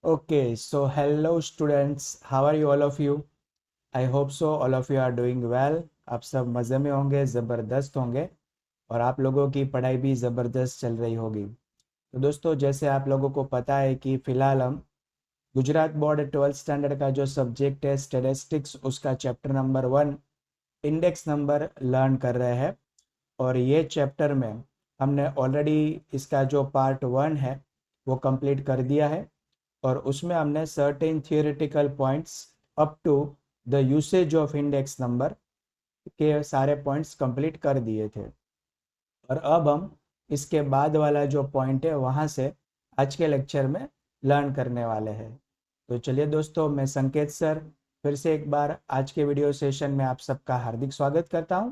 Okay, so hello students, how are you all of you? I hope so all of you are doing well. आप सब मज़े में होंगे, ज़बरदस्त होंगे और आप लोगों की पढ़ाई भी ज़बरदस्त चल रही होगी। तो दोस्तों जैसे आप लोगों को पता है कि फ़िलहाल हम गुजरात बोर्ड 12th स्टैंडर्ड का जो सब्जेक्ट है स्टेटिस्टिक्स उसका chapter number 1 index number learn कर रहे हैं और ये चैप्टर में हमने ऑलरेडी इसका जो पार्ट 1 है वो कंप्लीट कर दिया है और उसमें हमने certain theoretical points up to the usage of index number के सारे पॉइंट्स कंप्लीट कर दिए थे और अब हम इसके बाद वाला जो पॉइंट है वहाँ से आज के लेक्चर में लर्न करने वाले हैं। तो चलिए दोस्तों, मैं संकेत सर फिर से एक बार आज के वीडियो सेशन में आप सबका हार्दिक स्वागत करता हूं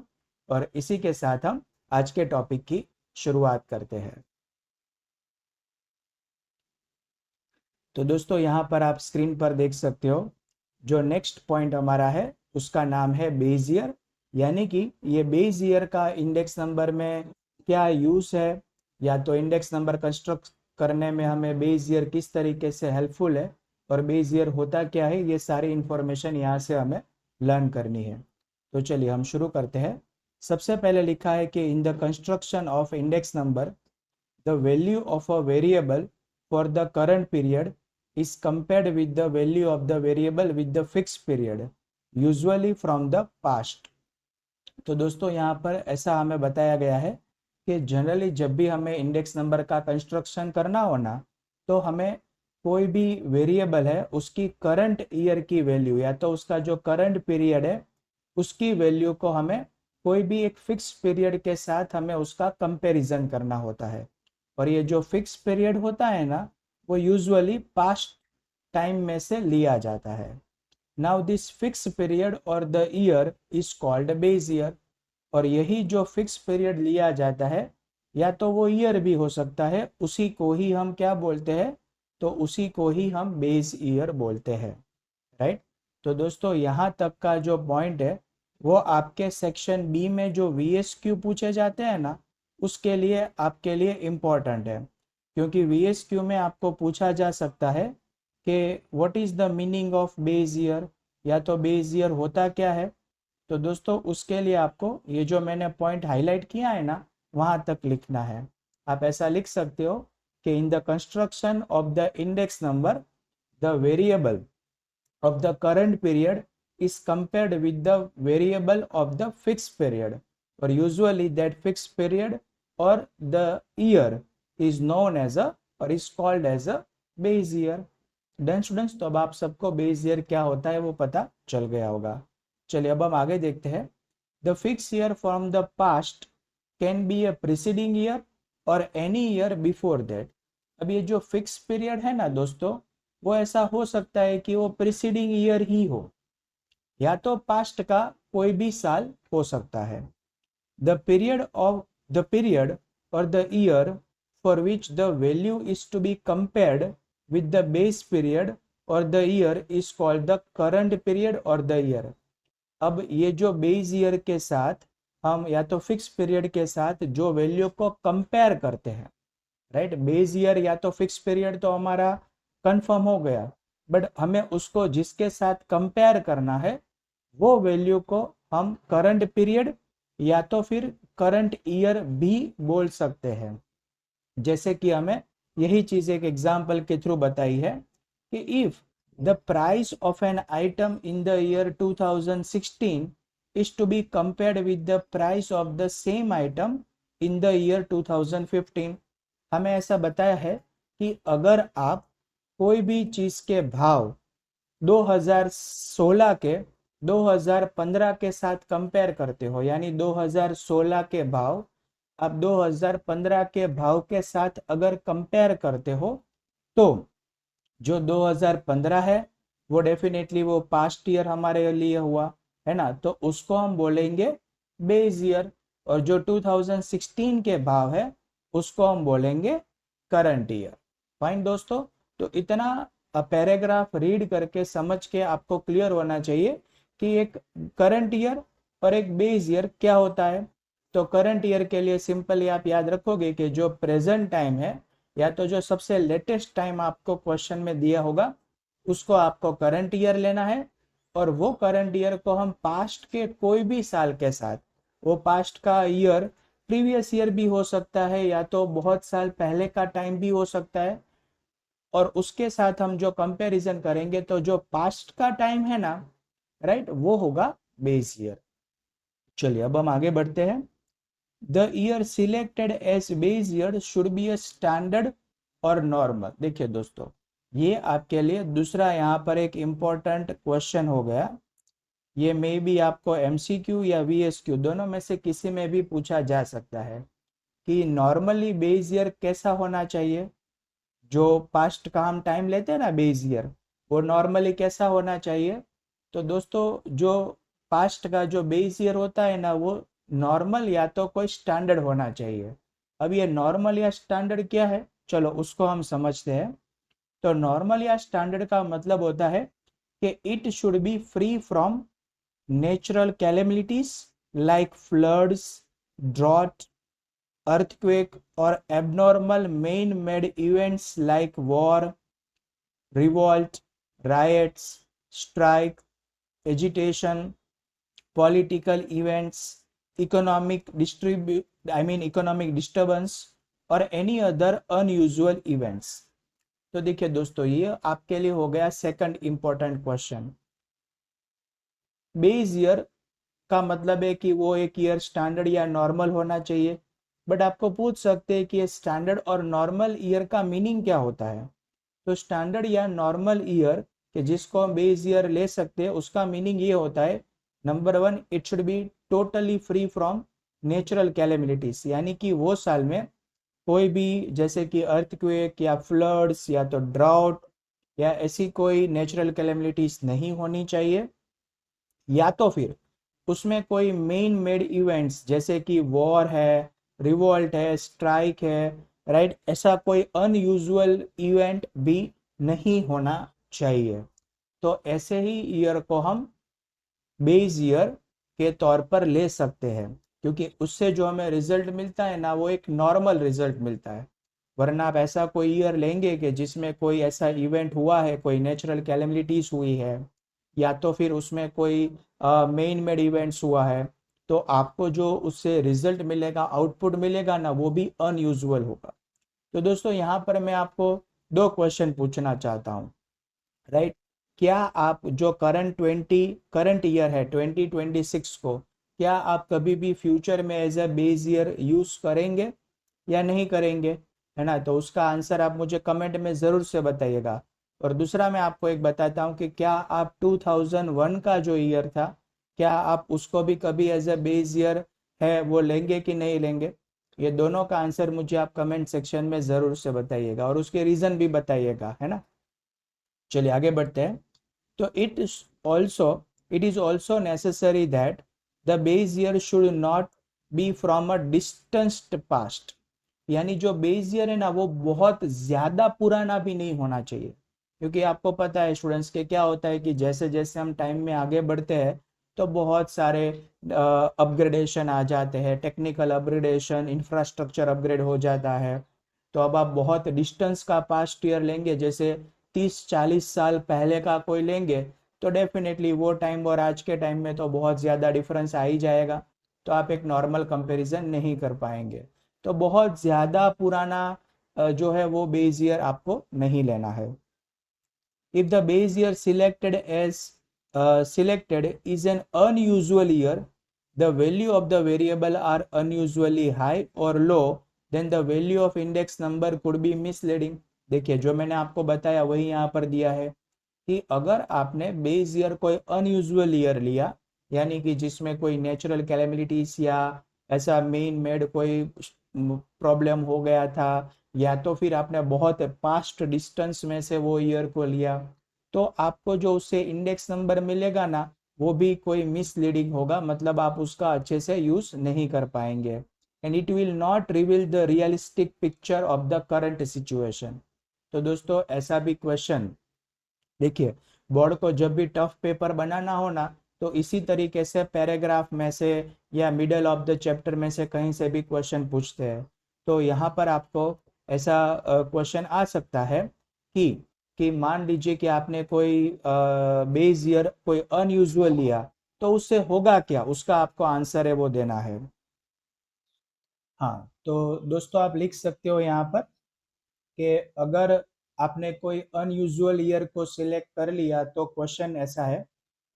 और इसी के साथ हम आज के टॉपिक की शुरुआत करते हैं। तो दोस्तों यहाँ पर आप स्क्रीन पर देख सकते हो जो नेक्स्ट पॉइंट हमारा है उसका नाम है बेस ईयर, यानी कि ये बेस ईयर का इंडेक्स नंबर में क्या यूज है या तो इंडेक्स नंबर कंस्ट्रक्ट करने में हमें बेस ईयर किस तरीके से हेल्पफुल है और बेस ईयर होता क्या है, ये सारी इंफॉर्मेशन यहाँ से हमें लर्न करनी है। तो चलिए हम शुरू करते हैं। सबसे पहले लिखा है कि in the construction of index number the value of a variable for the current period is compared with the value of the variable with the fixed period, usually from the past। तो दोस्तों यहाँ पर ऐसा हमें बताया गया है कि जनरली जब भी हमें इंडेक्स नंबर का कंस्ट्रक्शन करना हो ना, तो हमें कोई भी वेरिएबल है उसकी करंट ईयर की वैल्यू या तो उसका जो करंट पीरियड है उसकी वैल्यू को हमें कोई भी एक फिक्स पीरियड के साथ हमें उसका कंपैरिजन करना होता है और ये जो फिक्स पीरियड होता है ना वो यूजुअली पास्ट टाइम में से लिया जाता है। नाउ दिस फिक्स पीरियड और the year is called base year और यही जो फिक्स पीरियड लिया जाता है या तो वो ईयर भी हो सकता है, उसी को ही हम क्या बोलते हैं, तो उसी को ही हम बेस ईयर बोलते हैं, राइट। तो दोस्तों यहाँ तक का जो पॉइंट है वो आपके सेक्शन बी में जो VSQ पूछे जाते हैं ना उसके लिए आपके लिए इम्पोर्टेंट है, क्योंकि VSQ में आपको पूछा जा सकता है कि what is the meaning of base year या तो बेस ईयर होता क्या है। तो दोस्तों उसके लिए आपको ये जो मैंने पॉइंट हाईलाइट किया है ना वहां तक लिखना है। आप ऐसा लिख सकते हो कि in the construction of the index number the variable of the current period is compared with the variable of the fixed period or usually that fixed period or the year is known as a or is called as a base year। Done students, तो अब आप सबको base year क्या होता है वो पता चल गया होगा। चलिए अब हम आगे देखते हैं। The fix year from the past can be a preceding year और एनी ईयर बिफोर दैट। अब ये जो फिक्स पीरियड है ना दोस्तों, वो ऐसा हो सकता है कि वो प्रीसीडिंग ईयर ही हो या तो पास्ट का कोई भी साल हो सकता है। द पीरियड और the year for which the value is to be compared with the base period और the year is called the current period और द ईयर। अब ये जो बेस ईयर के साथ हम या तो फिक्स पीरियड के साथ जो वैल्यू को कंपेयर करते हैं, राइट। बेस ईयर या तो फिक्स पीरियड तो हमारा कंफर्म हो गया, बट हमें उसको जिसके साथ कंपेयर करना है वो वैल्यू को हम करंट पीरियड या तो फिर करंट ईयर भी बोल सकते हैं। जैसे कि हमें यही चीज एक एग्जांपल के थ्रू बताई है कि if the price of an item in the year 2016 is to be compared with the price of the same item in the year 2015। हमें ऐसा बताया है कि अगर आप कोई भी चीज के भाव 2016 के 2015 के साथ कंपेयर करते हो, यानी 2016 के भाव आप 2015 के भाव के साथ अगर कंपेयर करते हो तो जो 2015 है वो डेफिनेटली वो पास्ट ईयर हमारे लिए हुआ है ना, तो उसको हम बोलेंगे बेस ईयर और जो 2016 के भाव है उसको हम बोलेंगे करंट ईयर। फाइन दोस्तों, तो इतना पैराग्राफ रीड करके समझ के आपको क्लियर होना चाहिए कि एक करंट ईयर और एक बेस ईयर क्या होता है। तो करंट ईयर के लिए सिंपली आप याद रखोगे कि जो प्रेजेंट टाइम है या तो जो सबसे लेटेस्ट टाइम आपको क्वेश्चन में दिया होगा उसको आपको करंट ईयर लेना है, और वो करंट ईयर को हम पास्ट के कोई भी साल के साथ, वो पास्ट का ईयर प्रीवियस ईयर भी हो सकता है या तो बहुत साल पहले का टाइम भी हो सकता है, और उसके साथ हम जो कंपैरिजन करेंगे तो जो पास्ट का टाइम है ना, राइट, वो होगा बेस ईयर। चलिए अब हम आगे बढ़ते हैं। The year selected as base year should be a standard और नॉर्मल। देखिए दोस्तों, ये आपके लिए दूसरा यहाँ पर एक इम्पोर्टेंट क्वेश्चन हो गया। ये मे भी आपको एमसीक्यू या वीएसक्यू दोनों में से किसी में भी पूछा जा सकता है कि नॉर्मली बेस ईयर कैसा होना चाहिए। जो पास्ट का हम टाइम लेते हैं ना बेस ईयर, वो नॉर्मली कैसा होना चाहिए। तो दोस्तों, जो पास्ट का जो बेस ईयर होता है ना, वो नॉर्मल या तो कोई स्टैंडर्ड होना चाहिए। अब ये नॉर्मल या स्टैंडर्ड क्या है, चलो उसको हम समझते हैं। तो नॉर्मल या स्टैंडर्ड का मतलब होता है कि it should be free from natural calamities like floods, drought, earthquake, or abnormal man-made events like war, revolt, riots, strike, agitation, political events, economic disturbance, or any other unusual events। तो देखिए दोस्तों, ये आपके लिए हो गया second important question. Base year का मतलब है कि वो एक ईयर स्टैंडर्ड या नॉर्मल होना चाहिए। बट आपको पूछ सकते हैं कि ये स्टैंडर्ड और नॉर्मल ईयर का मीनिंग क्या होता है। तो स्टैंडर्ड या नॉर्मल ईयर के जिसको हम बेस ईयर ले सकते हैं, उसका मीनिंग ये होता है, number one, it should be totally free from natural calamities, यानी कि वो साल में कोई भी जैसे कि अर्थक्वेक या फ्लड्स या तो ड्राउट या ऐसी कोई नेचुरल कैलेमिटीज नहीं होनी चाहिए, या तो फिर उसमें कोई मेन मेड इवेंट्स जैसे कि वॉर है, रिवोल्ट है, स्ट्राइक है, राइट, ऐसा कोई अनयूजुअल इवेंट भी नहीं होना चाहिए। तो ऐसे ही ईयर को हम बेस ईयर के तौर पर ले सकते हैं, क्योंकि उससे जो हमें रिजल्ट मिलता है ना, वो एक नॉर्मल रिजल्ट मिलता है। वरना आप ऐसा कोई ईयर लेंगे कि जिसमें कोई ऐसा इवेंट हुआ है, कोई नेचुरल कैलेमिटीज हुई है, या तो फिर उसमें कोई मेन मेड इवेंट्स हुआ है, तो आपको जो उससे रिजल्ट मिलेगा, आउटपुट मिलेगा ना, वो भी अनयूजुअल होगा। तो दोस्तों, यहाँ पर मैं आपको दो क्वेश्चन पूछना चाहता हूँ, राइट। क्या आप जो करंट ईयर है 2026 को, क्या आप कभी भी फ्यूचर में as a base year use करेंगे या नहीं करेंगे, है ना। तो उसका आंसर आप मुझे कमेंट में ज़रूर से बताइएगा। और दूसरा मैं आपको एक बताता हूँ कि क्या आप 2001 का जो ईयर था, क्या आप उसको भी कभी एज अ बेस ईयर है वो लेंगे कि नहीं लेंगे। ये दोनों का आंसर मुझे आप कमेंट सेक्शन में ज़रूर से बताइएगा, और उसके रीज़न भी बताइएगा, है ना। चलिए आगे बढ़ते हैं। तो it is also necessary that the base year should not be from a distanced past, यानी जो बेस ईयर है ना, वो बहुत ज्यादा पुराना भी नहीं होना चाहिए। क्योंकि आपको पता है स्टूडेंट्स के क्या होता है कि जैसे जैसे हम टाइम में आगे बढ़ते हैं, तो बहुत सारे अपग्रेडेशन आ जाते हैं, टेक्निकल अपग्रेडेशन, इंफ्रास्ट्रक्चर अपग्रेड हो जाता है। तो अब आप बहुत डिस्टेंस का पास्ट ईयर लेंगे, जैसे 30-40 साल पहले का कोई लेंगे, तो डेफिनेटली वो टाइम और आज के टाइम में तो बहुत ज़्यादा डिफरेंस आ ही जाएगा। तो आप एक नॉर्मल कंपैरिजन नहीं कर पाएंगे। तो बहुत ज़्यादा पुराना जो है वो बेस ईयर आपको नहीं लेना है। If the base year selected is an unusual year, the value of the variable are unusually high or low, then the value of index number could be misleading। देखिए, जो मैंने आपको बताया वही यहाँ पर दिया है कि अगर आपने बेस ईयर कोई अनयूजुअल ईयर लिया, यानी कि जिसमें कोई नेचुरल कैलेमिटीज या ऐसा मेन मेड कोई प्रॉब्लम हो गया था, या तो फिर आपने बहुत पास्ट डिस्टेंस में से वो ईयर को लिया, तो आपको जो उससे इंडेक्स नंबर मिलेगा ना, वो भी कोई मिसलीडिंग होगा, मतलब आप उसका अच्छे से यूज नहीं कर पाएंगे, and it will not reveal the realistic picture of the current situation. तो दोस्तों, ऐसा भी क्वेश्चन, देखिए, बोर्ड को जब भी टफ पेपर बनाना हो ना, तो इसी तरीके से पैराग्राफ में से या मिडल ऑफ द चैप्टर में से कहीं से भी क्वेश्चन पूछते हैं। तो यहाँ पर आपको ऐसा क्वेश्चन आ सकता है कि मान लीजिए कि आपने कोई बेस ईयर कोई अनयूजुअल लिया, तो उससे होगा क्या, उसका आपको आंसर है वो देना है। हाँ, तो दोस्तों आप लिख सकते हो यहाँ पर कि अगर आपने कोई अनयूजुअल ईयर को सिलेक्ट कर लिया, तो क्वेश्चन ऐसा है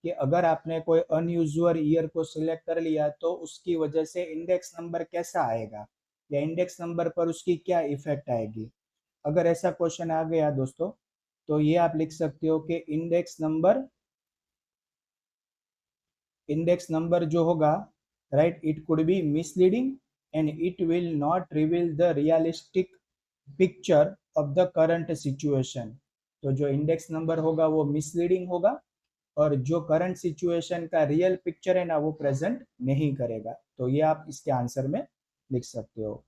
कि अगर आपने कोई अनयूजुअल ईयर को सिलेक्ट कर लिया तो उसकी वजह से इंडेक्स नंबर कैसा आएगा, या इंडेक्स नंबर पर उसकी क्या इफेक्ट आएगी। अगर ऐसा क्वेश्चन आ गया दोस्तों, तो ये आप लिख सकते हो कि इंडेक्स नंबर जो होगा, right, it could be misleading and it will not reveal the realistic picture of the current situation. तो जो इंडेक्स नंबर होगा वो मिसलीडिंग होगा, और जो करंट सिचुएशन का रियल पिक्चर है ना वो प्रेजेंट नहीं करेगा। तो ये आप इसके आंसर में लिख सकते हो।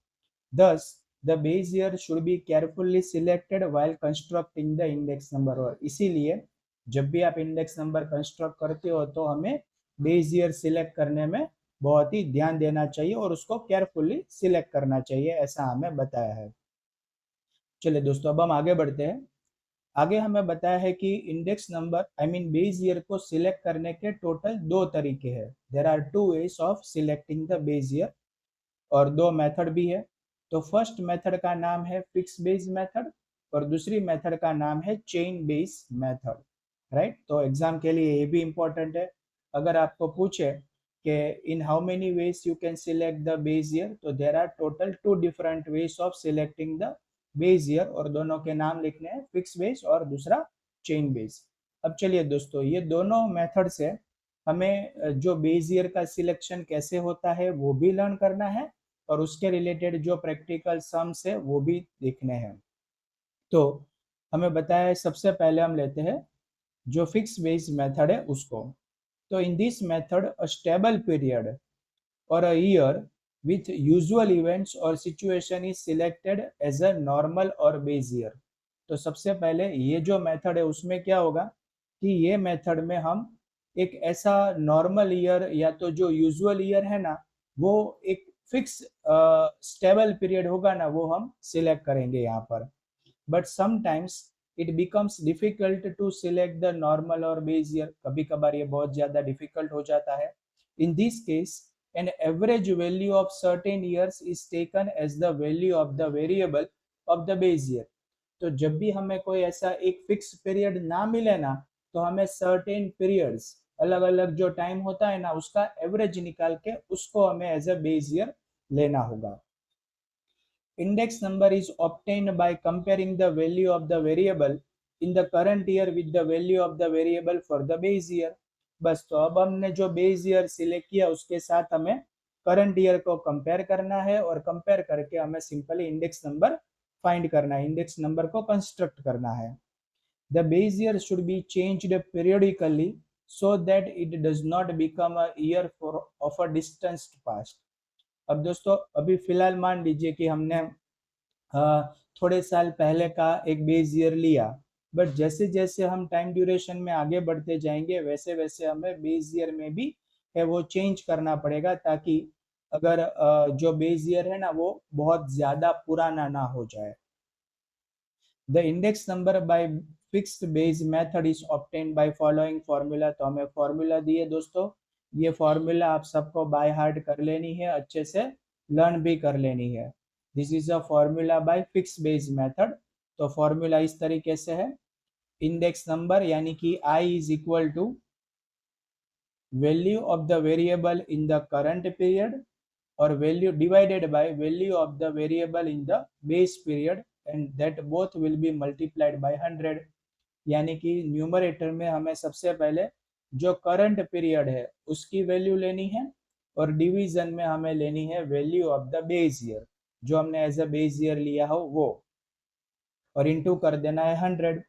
Thus, the base year should be carefully selected while constructing the index number। और इसीलिए जब भी आप इंडेक्स नंबर कंस्ट्रक्ट करते हो तो हमें बेस ईयर सिलेक्ट करने में बहुत ही ध्यान देना चाहिए और उसको केयरफुली सिलेक्ट करना चाहिए, ऐसा हमें बताया है। चलिए दोस्तों, अब हम आगे बढ़ते हैं। आगे हमें बताया है कि index number I mean base year को सिलेक्ट करने के टोटल दो तरीके हैं। There are two ways of selecting the base year, और दो मेथड भी है। तो फर्स्ट मेथड का नाम है फिक्स बेस मेथड, और दूसरी मेथड का नाम है चेन बेस मेथड, राइट। तो एग्जाम के लिए ये भी इंपॉर्टेंट है। अगर आपको पूछे कि in how many ways you can select the base year, तो there are total two different ways of selecting the base year, और दोनों के नाम लिखने हैं, फिक्स बेस और दूसरा चेन बेस। अब चलिए दोस्तों, ये दोनों मेथड से हमें जो बेस ईयर का सिलेक्शन कैसे होता है वो भी लर्न करना है, और उसके रिलेटेड जो प्रैक्टिकल सम्स है वो भी देखने हैं। तो हमें बताया है, सबसे पहले हम लेते हैं जो फिक्स बेस मेथड है उसको। तो in this method a stable period और a year with usual events or situation is selected as a normal और बेस ईयर। तो सबसे पहले ये जो मेथड है उसमें क्या होगा कि ये मेथड में हम एक ऐसा नॉर्मल ईयर या तो जो यूजुअल ईयर है ना, वो एक फिक्स स्टेबल पीरियड होगा ना, वो हम सिलेक्ट करेंगे यहाँ पर। But sometimes it becomes difficult to select the normal or base year, कभी कभार ये बहुत ज्यादा डिफिकल्ट हो जाता है। In this case an average value of certain years is taken as the value of the variable of the base year। तो जब भी हमें कोई ऐसा एक फिक्स पीरियड ना मिले ना, तो हमें सर्टेन पीरियड्स, अलग अलग जो टाइम होता है ना, उसका एवरेज निकाल के उसको हमें एज अ बेस ईयर लेना होगा। Index number is obtained by comparing the value of the variable in the current year with the value of the variable for the base year। बस, तो अब हमने जो बेस ईयर सिलेक्ट किया उसके साथ हमें करंट ईयर को कंपेयर करना है, और कंपेयर करके हमें सिंपली इंडेक्स नंबर फाइंड करना है, इंडेक्स नंबर को कंस्ट्रक्ट करना है। The base year should be changed periodically so that it does not become a year for of a distant past। अब दोस्तों, अभी फिलहाल मान लीजिए कि हमने थोड़े साल पहले का एक बेस ईयर लिया, बट जैसे जैसे हम टाइम ड्यूरेशन में आगे बढ़ते जाएंगे वैसे वैसे हमें बेस ईयर में भी है वो चेंज करना पड़ेगा, ताकि अगर जो बेस ईयर है ना वो बहुत ज्यादा पुराना ना हो जाए। The index number by fixed base method is obtained by following formula. तो हमें फॉर्मूला दिए दोस्तों, ये फॉर्मूला आप सबको बाय हार्ट कर लेनी है, अच्छे से लर्न भी कर लेनी है। This is a formula by fix base method. तो फॉर्मूला इस तरीके से है, इंडेक्स नंबर यानी कि I is equal to value of the variable in the current period, और value divided by value of the variable in the base period, and that both will be multiplied by 100। यानी कि numerator में हमें सबसे पहले जो current period है उसकी वैल्यू लेनी है, और डिवीजन में हमें लेनी है value of the base year, जो हमने एज अ बेस ईयर लिया हो वो, और इनटू कर देना है 100।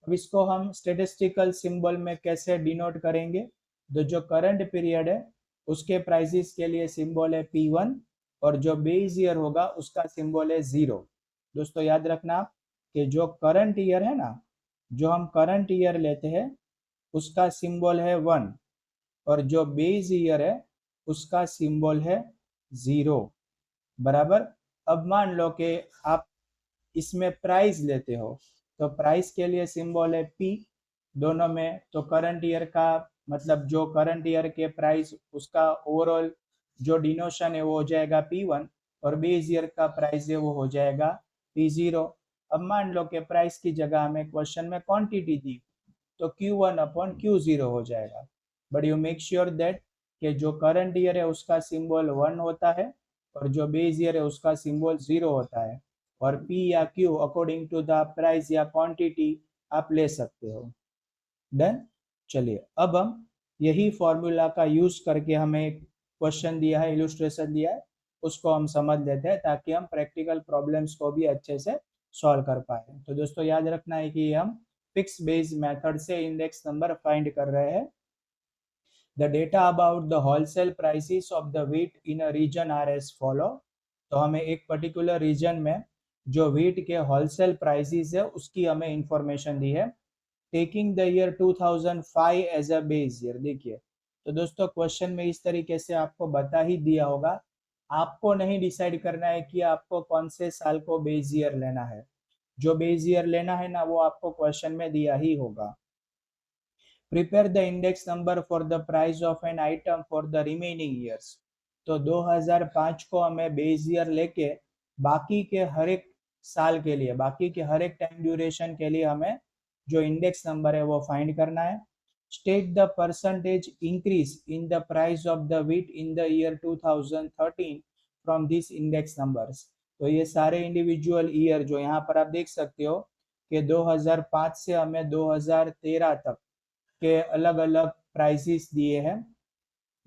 अब इसको हम स्टेटिस्टिकल सिंबल में कैसे डिनोट करेंगे, तो जो करंट पीरियड है उसके प्राइसेस के लिए सिंबल है P1, और जो बेस ईयर होगा उसका सिंबल है 0। दोस्तों याद रखना आप कि जो करंट ईयर है ना, जो हम करंट ईयर लेते हैं उसका सिंबल है 1, और जो बेस ईयर है उसका सिंबल है 0, बराबर। अब मान लो कि आप इसमें प्राइस लेते हो तो प्राइस के लिए सिंबल है पी दोनों में। तो करंट ईयर का मतलब जो करंट ईयर के प्राइस उसका ओवरऑल जो डिनोशन है वो हो जाएगा P1 और बेस ईयर का प्राइस है वो हो जाएगा P0। अब मान लो कि प्राइस की जगह हमें क्वेश्चन में क्वांटिटी दी तो Q1 अपॉन Q0 हो जाएगा। But you make sure that कि जो करंट ईयर है उसका सिंबल 1 होता है और जो बेस ईयर है उसका सिंबल 0 होता है और P या Q according to the price या क्वांटिटी आप ले सकते हो। डन। चलिए अब हम यही फॉर्मूला का यूज करके हमें एक क्वेश्चन दिया है, इलस्ट्रेशन दिया है, उसको हम समझ लेते हैं ताकि हम प्रैक्टिकल प्रॉब्लम्स को भी अच्छे से सॉल्व कर पाए। तो दोस्तों याद रखना है कि हम फिक्स बेस मेथड से इंडेक्स नंबर फाइंड कर रहे हैं। The data about the wholesale prices of the wheat in a region are as follow। तो हमें एक पर्टिकुलर रीजन में जो व्हीट के होलसेल प्राइसेस है उसकी हमें इंफॉर्मेशन दी है। Taking the year 2005 as a base year. देखिए तो दोस्तों क्वेश्चन में इस तरीके से आपको बता ही दिया होगा, आपको नहीं डिसाइड करना है कि आपको कौन से साल को बेस ईयर लेना है। जो बेस ईयर लेना है ना वो आपको क्वेश्चन में दिया ही होगा। Prepare the index number for the price of an item for the remaining years. तो 2005 को हमें बेस ईयर लेके बाकी के हर एक साल के लिए, बाकी के हर एक टाइम ड्यूरेशन के लिए हमें जो इंडेक्स नंबर है वो फाइंड करना है। State the percentage increase in the price of the wheat in the year 2013 from this index numbers. तो ये सारे इंडिविजुअल ईयर जो यहाँ पर आप देख सकते हो कि 2005 से हमें 2013 तक के अलग अलग प्राइसेस दिए हैं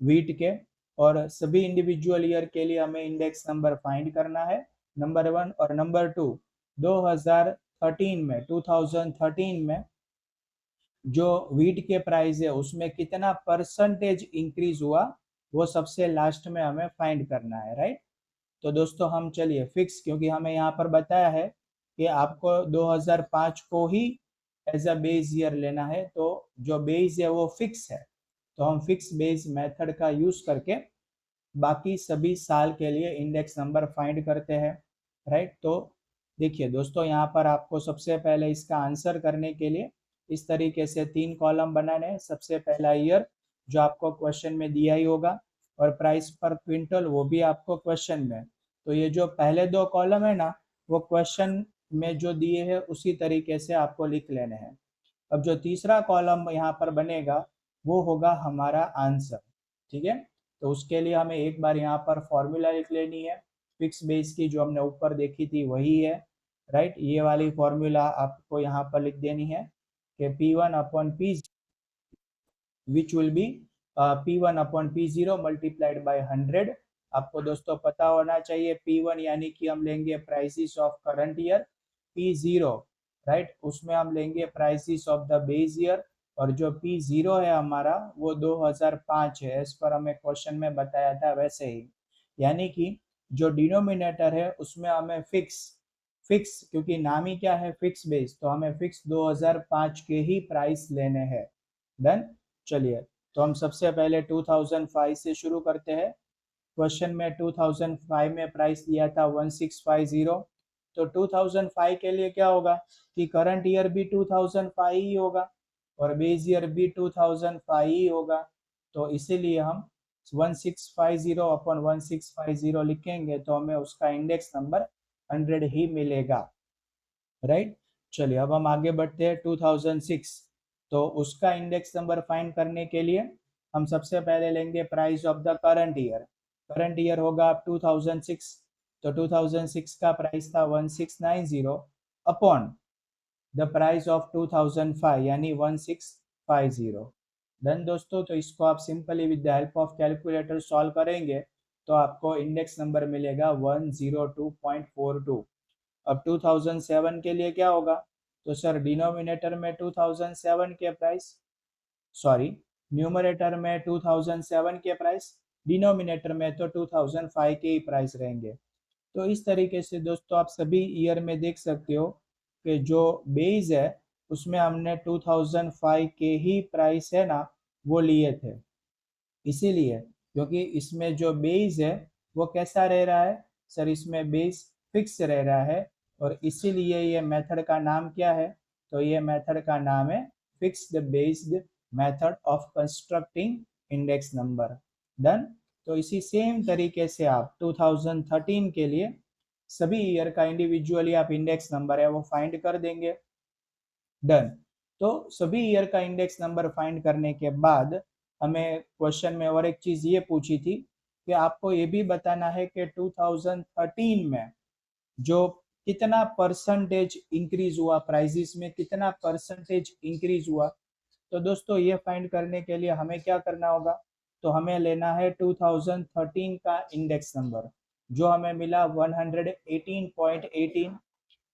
व्हीट के, और सभी इंडिविजुअल ईयर के लिए हमें इंडेक्स नंबर फाइंड करना है, नंबर 1। और नंबर 2, 2013 में जो व्हीट के प्राइस है उसमें कितना परसेंटेज इंक्रीज हुआ वो सबसे लास्ट में हमें फाइंड करना है, राइट। तो दोस्तों हम चलिए फिक्स, क्योंकि हमें यहाँ पर बताया है कि आपको 2005 को ही एज अ बेस ईयर लेना है, तो जो बेस है वो फिक्स है, तो हम फिक्स बेस मेथड का यूज करके बाकी सभी साल के लिए इंडेक्स नंबर फाइंड करते हैं, राइट। तो देखिए दोस्तों यहाँ पर आपको सबसे पहले इसका आंसर करने के लिए इस तरीके से 3 कॉलम बनाने हैं। सबसे पहला ईयर जो आपको क्वेश्चन में दिया ही होगा और प्राइस पर क्विंटल वो भी आपको क्वेश्चन में। तो ये जो पहले 2 कॉलम है ना वो क्वेश्चन में जो दिए हैं उसी तरीके से आपको लिख लेने हैं। अब जो तीसरा कॉलम यहाँ पर बनेगा वो होगा हमारा आंसर, ठीक है। तो उसके लिए हमें एक बार यहाँ पर फॉर्मूला लिख लेनी है फिक्स बेस की, जो हमने ऊपर देखी थी वही है, राइट। ये वाली फॉर्मूला आपको यहाँ पर लिख देनी है कि P1 upon P which will be P1 upon P0 multiplied by 100। आपको दोस्तों पता होना चाहिए P1 यानी कि हम लेंगे prices of current year, P0 right उसमें हम लेंगे prices of the base year, और जो P0 है हमारा वो 2005 है एज पर हमें क्वेश्चन में बताया था वैसे ही। यानी कि जो डिनोमिनेटर है उसमें हमें फिक्स फिक्स क्योंकि नाम ही क्या है फिक्स बेस, तो हमें फिक्स 2005 के ही प्राइस लेने हैं। डन। चलिए तो हम सबसे पहले 2005 से शुरू करते हैं। क्वेश्चन में 2005 में प्राइस दिया था 1650। तो 2005 के लिए क्या होगा कि करंट ईयर भी 2005 ही होगा और बेस ईयर भी 2005 ही होगा, तो इसीलिए हम 1650 अपॉन 1650 लिखेंगे तो हमें उसका इंडेक्स नंबर 100 ही मिलेगा, राइट। चलिए अब हम आगे बढ़ते हैं 2006। तो उसका इंडेक्स नंबर फाइंड करने के लिए हम सबसे पहले लेंगे price of the current year. Current year होगा 2006, तो 2006 का प्राइस था 1690 अपॉन द प्राइस ऑफ 2005 यानी 1650। डन दोस्तों। तो इसको आप simply with the help of calculator solve करेंगे तो आपको इंडेक्स नंबर मिलेगा 102.42। अब 2007 के लिए क्या होगा, तो सर डिनोमिनेटर में 2007 के प्राइस, सॉरी न्यूमरेटर में 2007 के प्राइस, डिनोमिनेटर में तो 2005 के ही प्राइस रहेंगे। तो इस तरीके से दोस्तों आप सभी ईयर में देख सकते हो कि जो बेस है उसमें हमने 2005 के ही प्राइस है ना वो लिए थे, इसीलिए क्योंकि इसमें जो बेस है वो कैसा रह रहा है सर, इसमें बेस फिक्स रह रहा है और इसीलिए ये मेथड का नाम क्या है? तो ये मेथड का नाम है fixed based method of constructing index number. Done. तो इसी सेम तरीके से आप 2013 के लिए सभी ईयर का इंडिविजुअली आप इंडेक्स नंबर है वो फाइंड कर देंगे। डन। तो सभी ईयर का इंडेक्स नंबर फाइंड करने के बाद हमें क्वेश्चन में और एक चीज ये पूछी थी कि आपको ये भी बताना है कि 2013 में जो कितना परसेंटेज इंक्रीज हुआ, प्राइजेस में कितना परसेंटेज इंक्रीज हुआ। तो दोस्तों ये फाइंड करने के लिए हमें क्या करना होगा? तो हमें लेना है 2013 का इंडेक्स नंबर जो हमें मिला 118.18,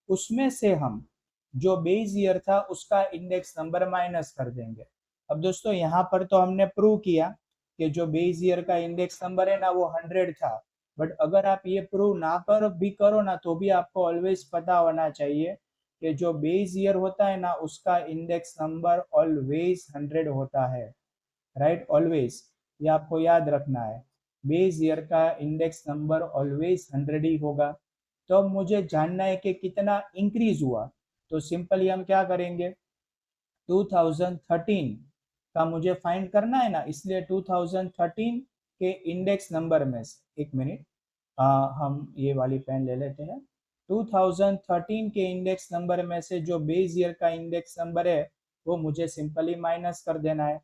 उसमें से हम जो बेस ईयर था उसका इंडेक्स नंबर माइनस कर देंगे। अब दोस्तों यहाँ पर तो हमने प्रूव किया कि जो बेस ईयर का इंडेक्स नंबर है ना वो 100 था, बट अगर आप ये प्रूव ना कर भी करो ना तो भी आपको ऑलवेज पता होना चाहिए कि जो बेस ईयर होता है ना उसका इंडेक्स नंबर ऑलवेज 100 होता है। राइट, ऑलवेज, ये आपको याद रखना है। बेस ईयर का इंडेक्स नंबर ऑलवेज 100 ही होगा। तो अब मुझे जानना है कि कितना इंक्रीज हुआ, तो सिंपली हम क्या करेंगे, 2013 का मुझे फाइंड करना है ना, इसलिए 2013 के इंडेक्स नंबर में से, एक मिनट, हम ये वाली पेन ले लेते हैं। 2013 के इंडेक्स नंबर में से जो बेस ईयर का इंडेक्स नंबर है वो मुझे सिंपली माइनस कर देना है।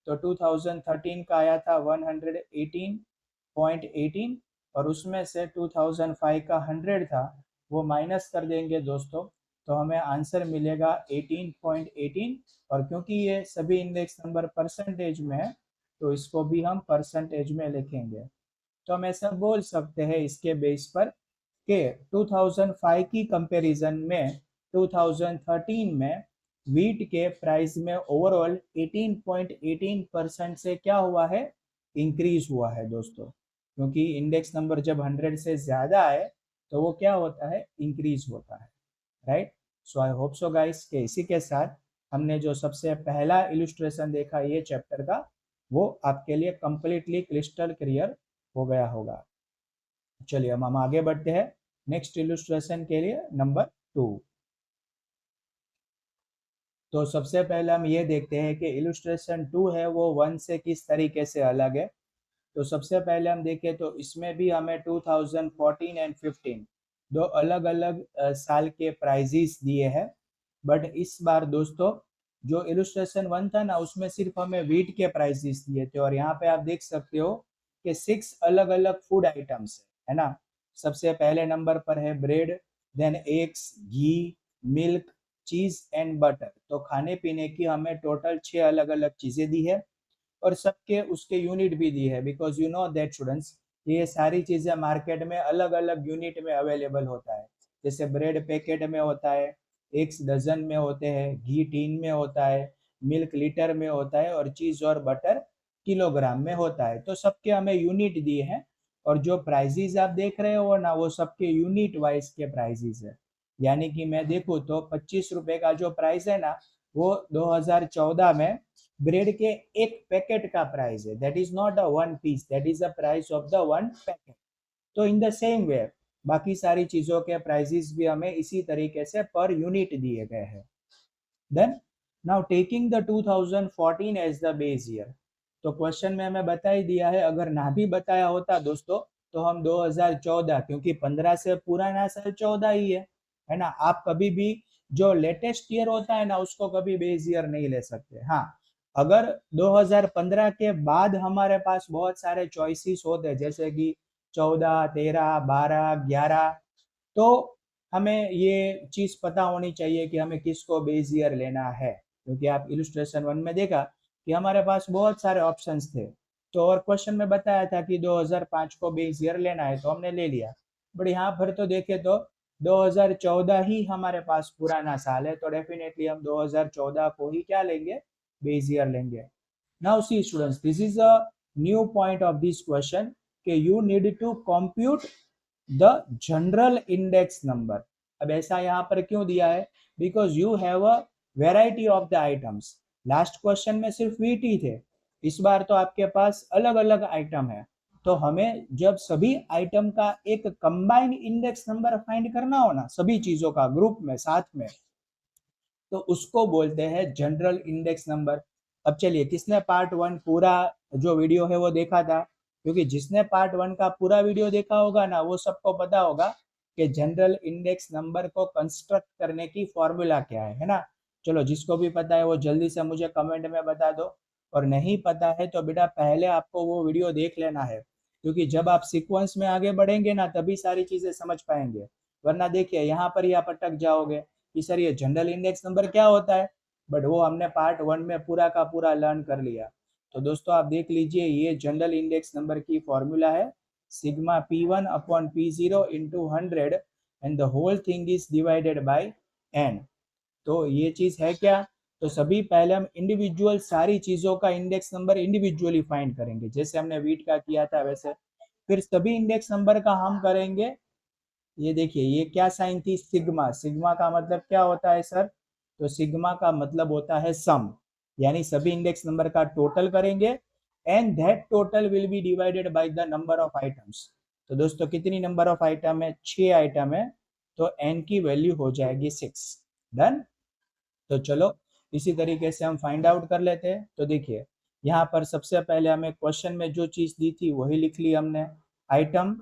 तो 2013 का आया था 118.18 और उसमें से 2005 का 100 था, वो माइनस कर देंगे दोस्तों, तो हमें आंसर मिलेगा 18.18। और क्योंकि ये सभी इंडेक्स नंबर परसेंटेज में है तो इसको भी हम परसेंटेज में लिखेंगे। तो हम ऐसा बोल सकते हैं इसके बेस पर कि 2005 की कंपैरिजन में 2013 में वीट के प्राइस में ओवरऑल 18.18% से क्या हुआ है, इंक्रीज हुआ है दोस्तों। क्योंकि इंडेक्स नंबर जब 100 से ज्यादा है तो वो क्या होता है, इंक्रीज होता है। Right. So I hope so guys कि इसी के साथ हमने जो सबसे पहला इलस्ट्रेशन देखा ये चैप्टर का वो आपके लिए कंप्लीटली क्रिस्टल क्लियर हो गया होगा। चलिए हम आगे बढ़ते हैं नेक्स्ट इलस्ट्रेशन के लिए, नंबर 2। तो सबसे पहले हम ये देखते हैं कि इलस्ट्रेशन 2 है वो 1 से किस तरीके से अलग है। तो सबसे पहले हम देखें तो इसमें भी हमें 2014 एंड 15 दो अलग अलग साल के प्राइजेस दिए हैं। बट इस बार दोस्तों जो इलस्ट्रेशन 1 था ना उसमें सिर्फ हमें वीट के प्राइजेस दिए थे, और यहाँ पे आप देख सकते हो कि 6 अलग अलग फूड आइटम्स है ना। सबसे पहले नंबर पर है ब्रेड, देन एग्स, घी, मिल्क, चीज एंड बटर। तो खाने पीने की हमें टोटल 6 अलग अलग चीजें दी है और सबके उसके यूनिट भी दी है, because you know that students ये सारी चीजें मार्केट में अलग अलग यूनिट में अवेलेबल होता है। जैसे ब्रेड पैकेट में होता है, एग्स डजन में होते हैं, घी टीन में होता है, मिल्क लीटर में होता है और चीज और बटर किलोग्राम में होता है। तो सबके हमें यूनिट दिए हैं और जो प्राइजेस आप देख रहे हो ना वो सबके यूनिट वाइज के प्राइजेस है। यानी कि मैं देखूँ तो 25 रुपए का जो प्राइस है ना वो 2014 में ब्रेड के एक पैकेट का प्राइस है। That is not a one piece, that is the price of the one packet. तो इन द सेम वे बाकी सारी चीजों के प्राइसेस भी हमें इसी तरीके से पर यूनिट दिए गए हैं। Then now taking the 2014 as the base year. तो क्वेश्चन में हमें बता ही दिया है, अगर ना भी बताया होता दोस्तों तो हम 2014, क्योंकि 15 से पुराना साल 14 ही है ना। आप कभी भी जो लेटेस्ट ईयर होता है ना उसको कभी बेस ईयर नहीं ले सकते। हाँ, अगर 2015 के बाद हमारे पास बहुत सारे चॉइसेस होते जैसे कि 14, 13, 12, 11, तो हमें ये चीज पता होनी चाहिए कि हमें किसको बेस ईयर लेना है। क्योंकि आप इलस्ट्रेशन 1 में देखा कि हमारे पास बहुत सारे ऑप्शंस थे, तो और क्वेश्चन में बताया था कि 2005 को बेस ईयर लेना है तो हमने ले लिया। बट यहाँ पर तो देखे तो 2014 ही हमारे पास पुराना साल है, तो डेफिनेटली हम 2014 को ही क्या लेंगे, बेस ईयर लेंगे। Now see students, this is a new point of this question कि you need to compute the general index number. अब ऐसा यहाँ पर क्यों दिया है, because you have a variety of the items. Last question में सिर्फ वीट ही थे, इस बार तो आपके पास अलग अलग आइटम है। तो हमें जब सभी आइटम का एक कंबाइंड इंडेक्स नंबर फाइंड करना हो ना, सभी चीजों का ग्रुप में साथ में, तो उसको बोलते हैं जनरल इंडेक्स नंबर। अब चलिए, किसने पार्ट 1 पूरा जो वीडियो है वो देखा था? क्योंकि जिसने पार्ट 1 का पूरा वीडियो देखा होगा ना, वो सबको पता होगा कि जनरल इंडेक्स नंबर को कंस्ट्रक्ट करने की फॉर्मूला क्या है ना। चलो, जिसको भी पता है वो जल्दी से मुझे कमेंट में बता दो, और नहीं पता है तो बेटा पहले आपको वो वीडियो देख लेना है, क्योंकि जब आप सीक्वेंस में आगे बढ़ेंगे ना तभी सारी चीजें समझ पाएंगे। वरना देखिए, यहाँ पर ही आप अटक जाओगे कि सर ये जनरल इंडेक्स नंबर क्या होता है, बट वो हमने पार्ट 1 में पूरा का पूरा लर्न कर लिया। तो दोस्तों आप देख लीजिए, ये जनरल इंडेक्स नंबर की फॉर्मूला है sigma P1 upon P0 into 100 and the whole thing is divided by n। तो ये चीज है क्या? तो सभी पहले हम इंडिविजुअल सारी चीजों का इंडेक्स नंबर इंडिविजुअली फाइंड करेंगे, जैसे हमने वीट का किया था वैसे। फिर सभी इंडेक्स नंबर का हम करेंगे, ये देखिए ये क्या साइन थी, सिग्मा। सिग्मा का मतलब क्या होता है सर? तो सिग्मा का मतलब होता है सम, यानी सभी इंडेक्स नंबर का टोटल करेंगे and that total will be divided by the number of items. तो दोस्तों कितनी नंबर ऑफ आइटम है? 6 आइटम है, तो n की वैल्यू हो जाएगी 6। डन। तो चलो इसी तरीके से हम फाइंड आउट कर लेते हैं। तो देखिए, यहाँ पर सबसे पहले हमें क्वेश्चन में जो चीज दी थी वही लिख ली हमने। आइटम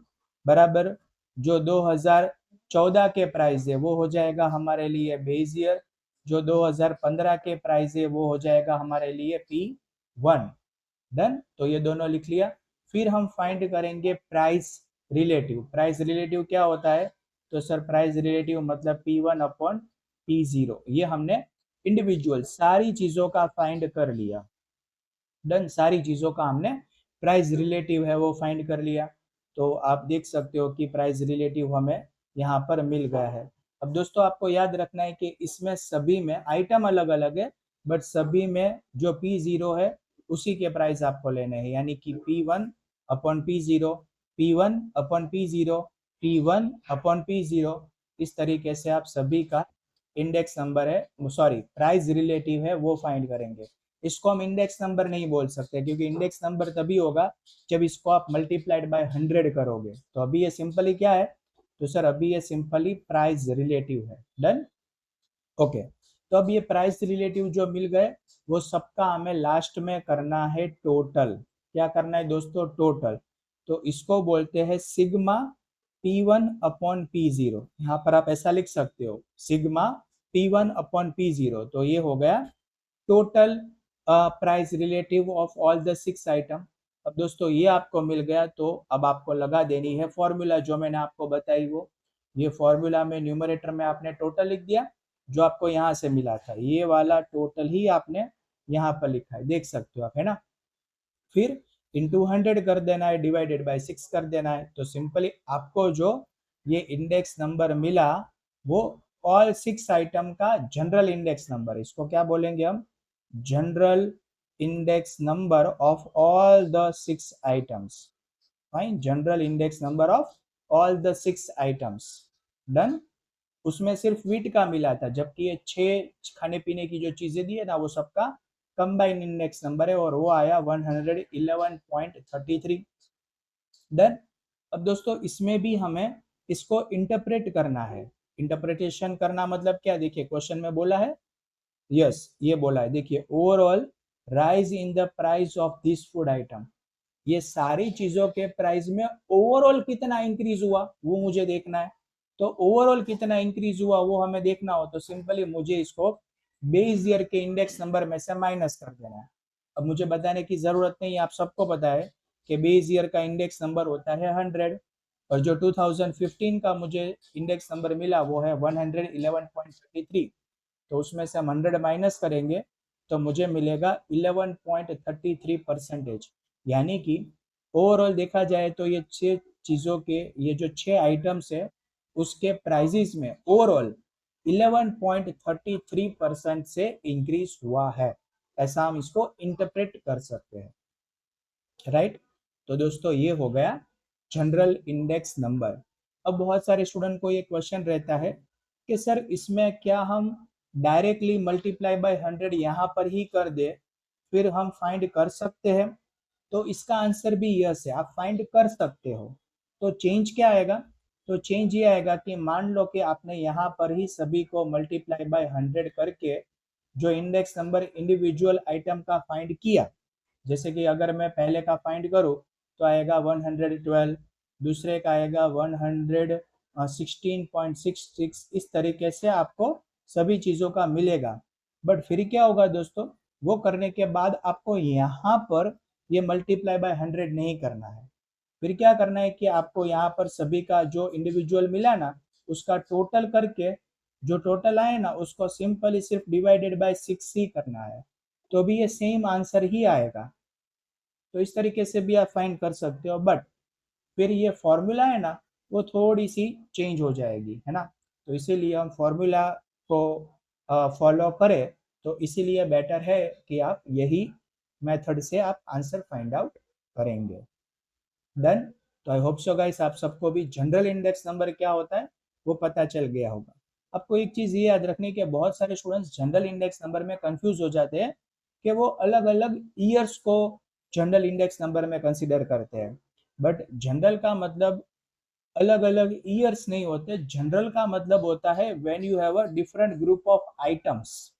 बराबर जो 2014 के प्राइस है वो हो जाएगा हमारे लिए बेस ईयर, जो 2015 के प्राइस है वो हो जाएगा हमारे लिए P1। डन। तो ये दोनों लिख लिया। फिर हम फाइंड करेंगे प्राइस रिलेटिव। प्राइस रिलेटिव क्या होता है? तो सर प्राइस रिलेटिव मतलब P1 अपॉन P0। ये हमने इंडिविजुअल सारी चीजों का फाइंड कर लिया। डन। सारी चीजों का हमने प्राइस रिलेटिव है वो फाइंड कर लिया। तो आप देख सकते हो कि प्राइस रिलेटिव हमें यहाँ पर मिल गया है। अब दोस्तों आपको याद रखना है कि इसमें सभी में आइटम अलग अलग है, बट सभी में जो P0 है उसी के प्राइस आपको लेने हैं, यानी कि P1 upon P0, P1 upon P0, P1 upon P0। इस तरीके से आप सभी का इंडेक्स नंबर है, सॉरी प्राइस रिलेटिव है वो फाइंड करेंगे। इसको हम इंडेक्स नंबर नहीं बोल सकते, क्योंकि इंडेक्स नंबर तभी होगा जब इसको आप मल्टीप्लाइड बाय 100 करोगे। तो अभी ये सिंपली क्या है? तो सर अभी ये सिंपली प्राइस रिलेटिव है। डन। ओके। तो अब ये प्राइस रिलेटिव जो मिल गए वो सबका हमें लास्ट में करना है टोटल। क्या करना है दोस्तों? टोटल। तो इसको बोलते हैं सिग्मा P1 अपॉन P0। यहाँ पर आप ऐसा लिख सकते हो, सिग्मा P1 अपॉन P0। तो ये हो गया total price relative of all the 6 item. अब दोस्तों ये आपको मिल गया, तो अब आपको लगा देनी है फॉर्मूला जो मैंने आपको बताई वो। ये फॉर्मूला में न्यूमरेटर में आपने टोटल लिख दिया जो आपको यहाँ से मिला था, ये वाला टोटल ही आपने यहाँ पर लिखा है, देख सकते हो आप, है ना। फिर इंटू 100 कर देना है, डिवाइडेड बाय 6 कर देना है। तो सिंपली आपको जो ये इंडेक्स नंबर मिला वो ऑल 6 आइटम का जनरल इंडेक्स नंबर, इसको क्या बोलेंगे हम? General index number of all the 6 items. Fine. General index number of all the 6 items. Done. उसमें सिर्फ वीट का मिला था, जबकि ये 6 खाने पीने की जो चीजें दी है ना वो सबका कंबाइंड इंडेक्स नंबर है, और वो आया 111.33। डन। अब दोस्तों इसमें भी हमें इसको इंटरप्रेट करना है। इंटरप्रिटेशन करना मतलब क्या? देखिए क्वेश्चन में बोला है, यस ये बोला है, देखिए overall rise in the price of this food item. ये सारी चीजों के प्राइस में ओवरऑल कितना इंक्रीज हुआ वो मुझे देखना है। तो ओवरऑल कितना इंक्रीज हुआ वो हमें देखना हो तो सिंपली मुझे इसको बेस ईयर के इंडेक्स नंबर में से माइनस कर देना है। अब मुझे बताने की जरूरत नहीं है, आप सबको पता है कि बेस ईयर का इंडेक्स नंबर होता है 100, और जो 2015 का मुझे इंडेक्स नंबर मिला वो है 111.33। तो उसमें से हम 100 माइनस करेंगे तो मुझे मिलेगा 11.33%। यानी कि ओवरऑल देखा जाए तो ये 6 चीजों के, ये जो 6 आइटम्स है उसके प्राइजेस में ओवरऑल 11.33% से इंक्रीज हुआ है। ऐसा हम इसको इंटरप्रेट कर सकते हैं, राइट। तो दोस्तों ये हो गया जनरल इंडेक्स नंबर। अब बहुत सारे स्टूडेंट को ये क्वेश्चन रहता है कि सर इसमें क्या हम डायरेक्टली मल्टीप्लाई बाय 100 यहाँ पर ही कर दे फिर हम फाइंड कर सकते हैं? तो इसका आंसर भी यस है, आप फाइंड कर सकते हो। तो चेंज क्या आएगा? तो चेंज ये आएगा कि मान लो कि आपने यहाँ पर ही सभी को मल्टीप्लाई बाय 100 करके जो इंडेक्स नंबर इंडिविजुअल आइटम का फाइंड किया, जैसे कि अगर मैं पहले का फाइंड करूँ तो आएगा 112, दूसरे का आएगा 116.66, इस तरीके से आपको सभी चीज़ों का मिलेगा। बट फिर क्या होगा दोस्तों, वो करने के बाद आपको यहाँ पर ये मल्टीप्लाई बाय 100 नहीं करना है। फिर क्या करना है कि आपको यहाँ पर सभी का जो इंडिविजुअल मिला ना, उसका टोटल करके जो टोटल आए ना, उसको सिंपली सिर्फ डिवाइडेड बाय 6 ही करना है, तो भी ये सेम आंसर ही आएगा। तो इस तरीके से भी आप फाइंड कर सकते हो, बट फिर ये फॉर्मूला है ना, वो थोड़ी सी चेंज हो जाएगी, है ना। तो इसीलिए हम फॉर्मूला को फॉलो करें, तो इसीलिए बेटर है कि आप यही मेथड से आप आंसर फाइंड आउट करेंगे। डन। तो आई होप सो गाइस आप सबको भी जनरल इंडेक्स नंबर क्या होता है वो पता चल गया होगा। आपको एक चीज़ ये याद रखनी कि बहुत सारे स्टूडेंट्स जनरल इंडेक्स नंबर में कंफ्यूज हो जाते हैं कि वो अलग अलग ईयर्स को जनरल इंडेक्स नंबर में कंसीडर करते हैं। बट जनरल का मतलब अलग अलग ईयर्स नहीं होते, जनरल का मतलब होता है when you have a different group of items,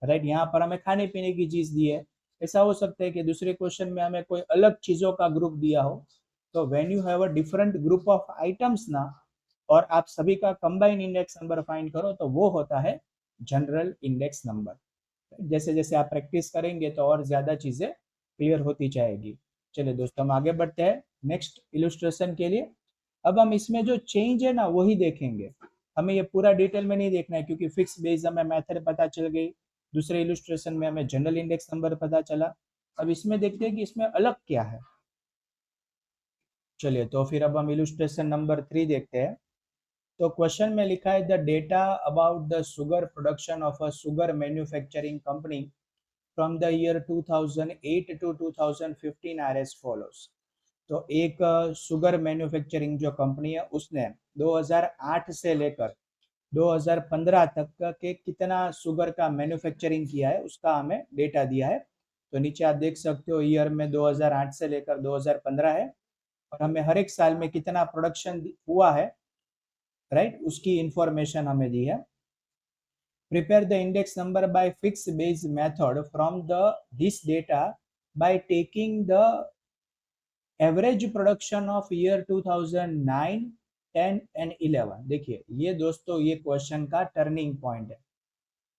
right. यहाँ पर हमें खाने पीने की चीज दी है, ऐसा हो सकता है कि दूसरे क्वेश्चन में हमें कोई अलग चीजों का ग्रुप दिया हो। तो when you have a different group of items ना, और आप सभी का कंबाइन इंडेक्स नंबर फाइंड करो, तो वो होता है जनरल इंडेक्स नंबर। जैसे जैसे आप प्रैक्टिस करेंगे तो और ज्यादा चीजें क्लियर होती जाएगी। चलिए दोस्तों, हम आगे बढ़ते हैं नेक्स्ट इलस्ट्रेशन के लिए। अब हम इसमें जो चेंज है ना वही देखेंगे, हमें ये पूरा डिटेल में नहीं देखना है, क्योंकि फिक्स बेस हमें मेथड पता चल गई, दूसरे इलस्ट्रेशन में हमें जनरल इंडेक्स नंबर पता चला। अब इसमें देखते हैं कि इसमें अलग क्या है। चलिए, तो फिर अब हम इलस्ट्रेशन नंबर 3 देखते हैं। तो क्वेश्चन में लिखा है the data about the sugar production of a sugar manufacturing company from the year 2008 to 2015 are as follows. तो एक शुगर मैन्युफैक्चरिंग जो कंपनी है उसने 2008 से लेकर 2015 तक के कितना शुगर का मैन्युफैक्चरिंग किया है उसका हमें डेटा दिया है। तो नीचे आप देख सकते हो ईयर में 2008 से लेकर 2015 है, और हमें हर एक साल में कितना प्रोडक्शन हुआ है, राइट, उसकी इंफॉर्मेशन हमें दी है। Prepare the index number by fix base method from the this data bye taking the average production of year 2009, 10 and 11। देखिए ये दोस्तों, ये क्वेश्चन का टर्निंग पॉइंट है।